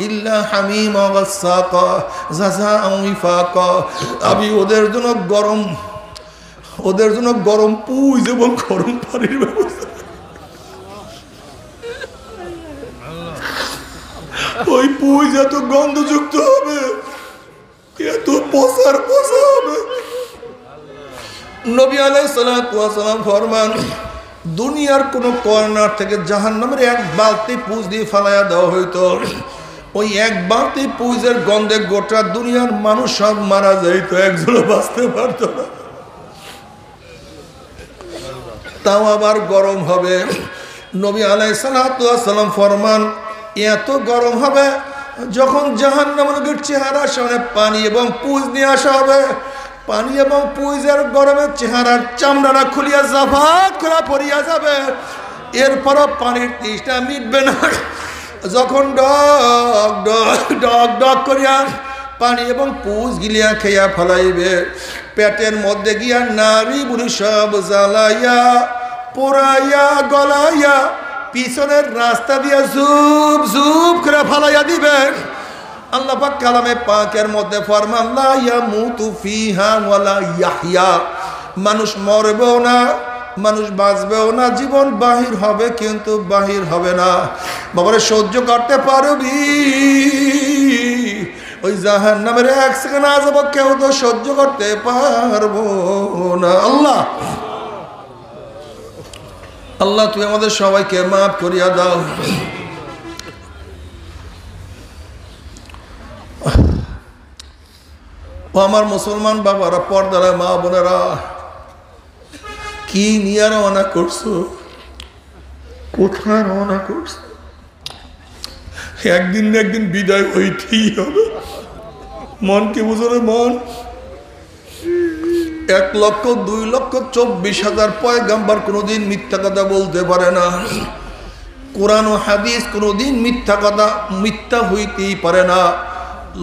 S1: ইল্লা হামিমা ওয়াসসাকা জাযাআন ওয়াফাকা, আমি ওদের জন্য গরম পুজ এবং গরম পানির ব্যবস্থা। পুঁজ এত গন্ধযুক্ত হবে, এত পচার পচা হবে। নবী আলাইহিস সালাতু ওয়াস সালাম ফরমান, দুনিয়ার কোন কর্নার থেকে জাহান্নামের এক বালতি পুঁজ দিয়ে ফালাইয়া দেওয়া হইতো, ওই এক বালতি পুঁজের গন্ধে গোটা দুনিয়ার মানুষ সব মারা যাইতো, একজনও বাঁচতে পারতো না। তাও আবার গরম হবে। নবী আলাইহিস সালাতু ওয়াস সালাম ফরমান, এত গরম হবে যখন জাহান্নামের চেহারা সামনে পানি এবং পুঁজ নিয়ে আসা হবে, পানি এবং পুঁজের গরমের চেহারার চামড়াটা খুলিয়া জাফাত করে পড়িয়া যাবে, এরপরও পানির তৃষ্ণা মিটবে না। যখন ডক ডক ডক ডক করিয়া পানি এবং পুঁজ গিলিয়া খেয়া ফেলাইবে, পেটের মধ্যে গিয়া নারী বুড়ি সব জ্বালাইয়া পোড়াইয়া গলাইয়া পিছনের রাস্তা দিয়া জুব জুব করে ফালাইয়া দিবে। আল্লাহ পাক কালামে পাকের মধ্যে ফরমান, লা ইয়ামুতু ফিহা ওয়ালা ইয়াহইয়া, মানুষ মরবেও না, মানুষ বাঁচবেও না, জীবন বাহির হবে কিন্তু বাহির হবে না। বাবারে সহ্য করতে পারবি? ওই জাহান্নামের এক সেকেন্ড আযাব কেউ তো সহ্য করতে পারবো না। আল্লাহ আল্লাহ তুই আমাদের সবাইকে মাফ করিয়া দাও। ও আমার মুসলমান বাবারা, পর্দারা মা বোনেরা, কি নিয়ে রওনা করছো? কোথায় রওনা করছো? একদিন না একদিন বিদায় হইতেই হবে। মনকে বুঝো রে মন। 1,02,24,000 পয়গাম্বর কোনোদিন মিথ্যা কথা বলতে পারে না। কোরআন ও হাদিস কোনোদিন মিথ্যা কথা মিথ্যা হইতেই পারে না।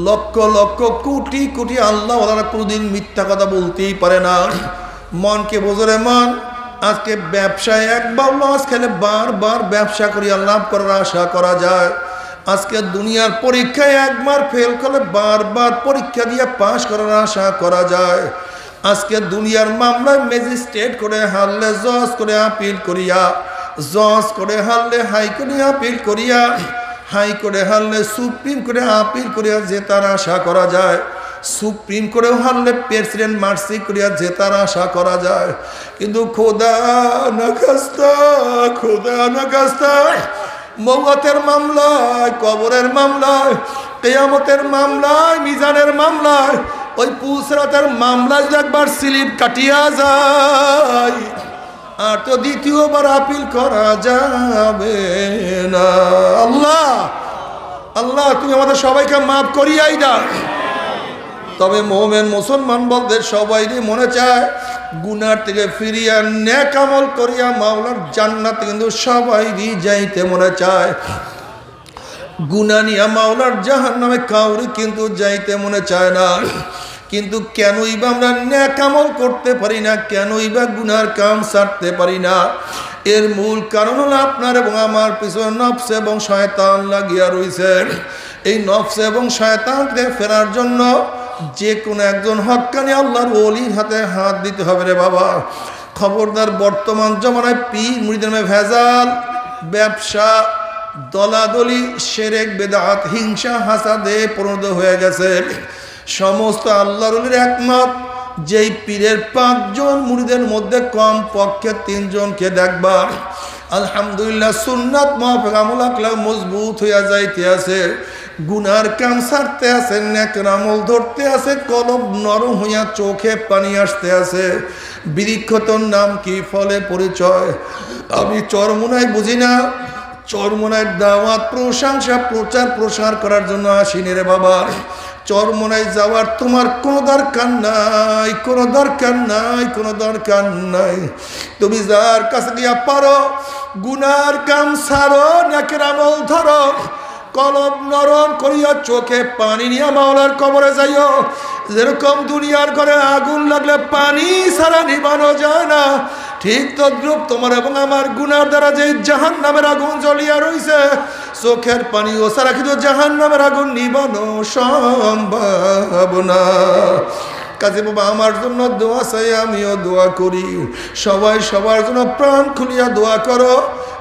S1: লক্ষ লক্ষ কোটি কোটি আল্লাহ ওয়ালারা কোনোদিন মিথ্যা কথা বলতেই পারে না। মনকে বোঝো রে মন। আজকে ব্যবসায় একবার লস খেলে বারবার ব্যবসা করিয়া লাভ করার আশা করা যায়। আজকে দুনিয়ার পরীক্ষায় একবার ফেল করলে বারবার পরীক্ষা দিয়ে পাশ করার আশা করা যায়। আজকে দুনিয়ার মামলায় ম্যাজিস্ট্রেট করে হারলে জজ করে আপিল করিয়া, জজ করে হারলে হাইকোর্টে আপিল করিয়া, হাইকোর্টে হারলে সুপ্রিম কোর্টে আপিল করিয়া জেতার আশা করা যায়। সুপ্রিম কোর্টেও হারলে প্রেসিডেন্ট মার্সি করিয়া জেতার আশা করা যায়। কিন্তু খোদা না খাস্তা, খোদা না খাস্তা, মওতের মামলায়, কবরের মামলায়, কিয়ামতের মামলায়, মিজানের মামলায়, ওই পুসরাতের মামলায় একবার স্লিপ কাটিয়া যায় আর তো দ্বিতীয়বার আপিল করা যাবে না। আল্লাহ আল্লাহ তুমি আমাদের সবাইকে মাফ করিয়াই দাও। তবে মোমেন মুসলমান বলতে সবাইরই মনে চায় গুনার থেকে ফিরিয়া নেক আমল করিয়া মাওলার জান্নাত কিন্তু সবাইরই যাইতে মনে চায়। গুনাহ নিয়া মাওলার জাহান্নামে কাউরি কিন্তু যাইতে মনে চায় না। কিন্তু কেনই বা আমরা নেক আমল করতে পারি না, কেনই বা গুনার কাম ছাড়তে পারি না? এর মূল কারণ হলো আপনার এবং আমার পিছনে নফস এবং শয়তান লাগিয়া রয়েছে। এই নফস এবং শয়তানকে ফেরার জন্য যে কোনো একজন হক্কানি আল্লাহর ওলির হাতে হাত দিতে হবে রে বাবা। খবরদার, বর্তমান জমানায় পীর মুরিদের নামে ভেজাল, ব্যবসা, দলাদলি, শিরক, বিদআত, হিংসা, হাসাদে পরিণত হয়ে গেছে। সমস্ত আল্লাহর ওলির একমত, যেই পীরের 5 জন মুরিদের মধ্যে কম পক্ষে 3 জনকে দেখবা আলহামদুলিল্লাহ সুন্নাত মুআফিক আমল আখলাক মজবুত হইয়া যাইতে আছে, গুনার কাম ছাড়তে আছে, নেকের আমল ধরতে আছে, কলব নরম হইয়া চোখে পানি আসতে আছে। বৃক্ষতর নাম কি, ফলে পরিচয়। আমি চরমোনাই বুঝি না, চরমোনায় দাওয়াত, প্রশংসা, প্রচার প্রসার করার জন্য আসিনি রে বাবা। চরমোনায় যাওয়ার তোমার কোনো দরকার নাই, কোনো দরকার নাই, কোনো দরকার নাই। তুমি যার কাছে গিয়া পারো গুনার কাম ছাড়ো, নেকের আমল ধরো, কলব নরম করিয়া চোখে পানি নিয়ে মাওলার কবরে যাইও। যেরকম দুনিয়ার ঘরে আগুন লাগলে পানি ছাড়া নিবানো যায় না, ঠিক তদ্রূপ তোমার এবং আমার গুনার দ্বারা যে জাহান্নামের আগুন জ্বলিয়া রইছে, চোখের পানি ও ছাড়া কিন্তু জাহান্নামের আগুন নিবানো সম্ভব না। কাজে বাবা, আমার জন্য দোয়া চাই, আমিও দোয়া করি। সবাই সবার জন্য প্রাণ খুলিয়া দোয়া করো,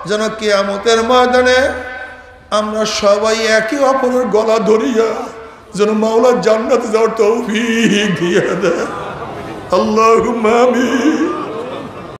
S1: যেন কিয়ামতের ময়দানে আমরা সবাই একে অপরের গলা ধরিয়া যেন মাওলার জান্নাতে যাওয়ার তৌফিক দিয়ে দেয়। আল্লাহুম্মা আমিন।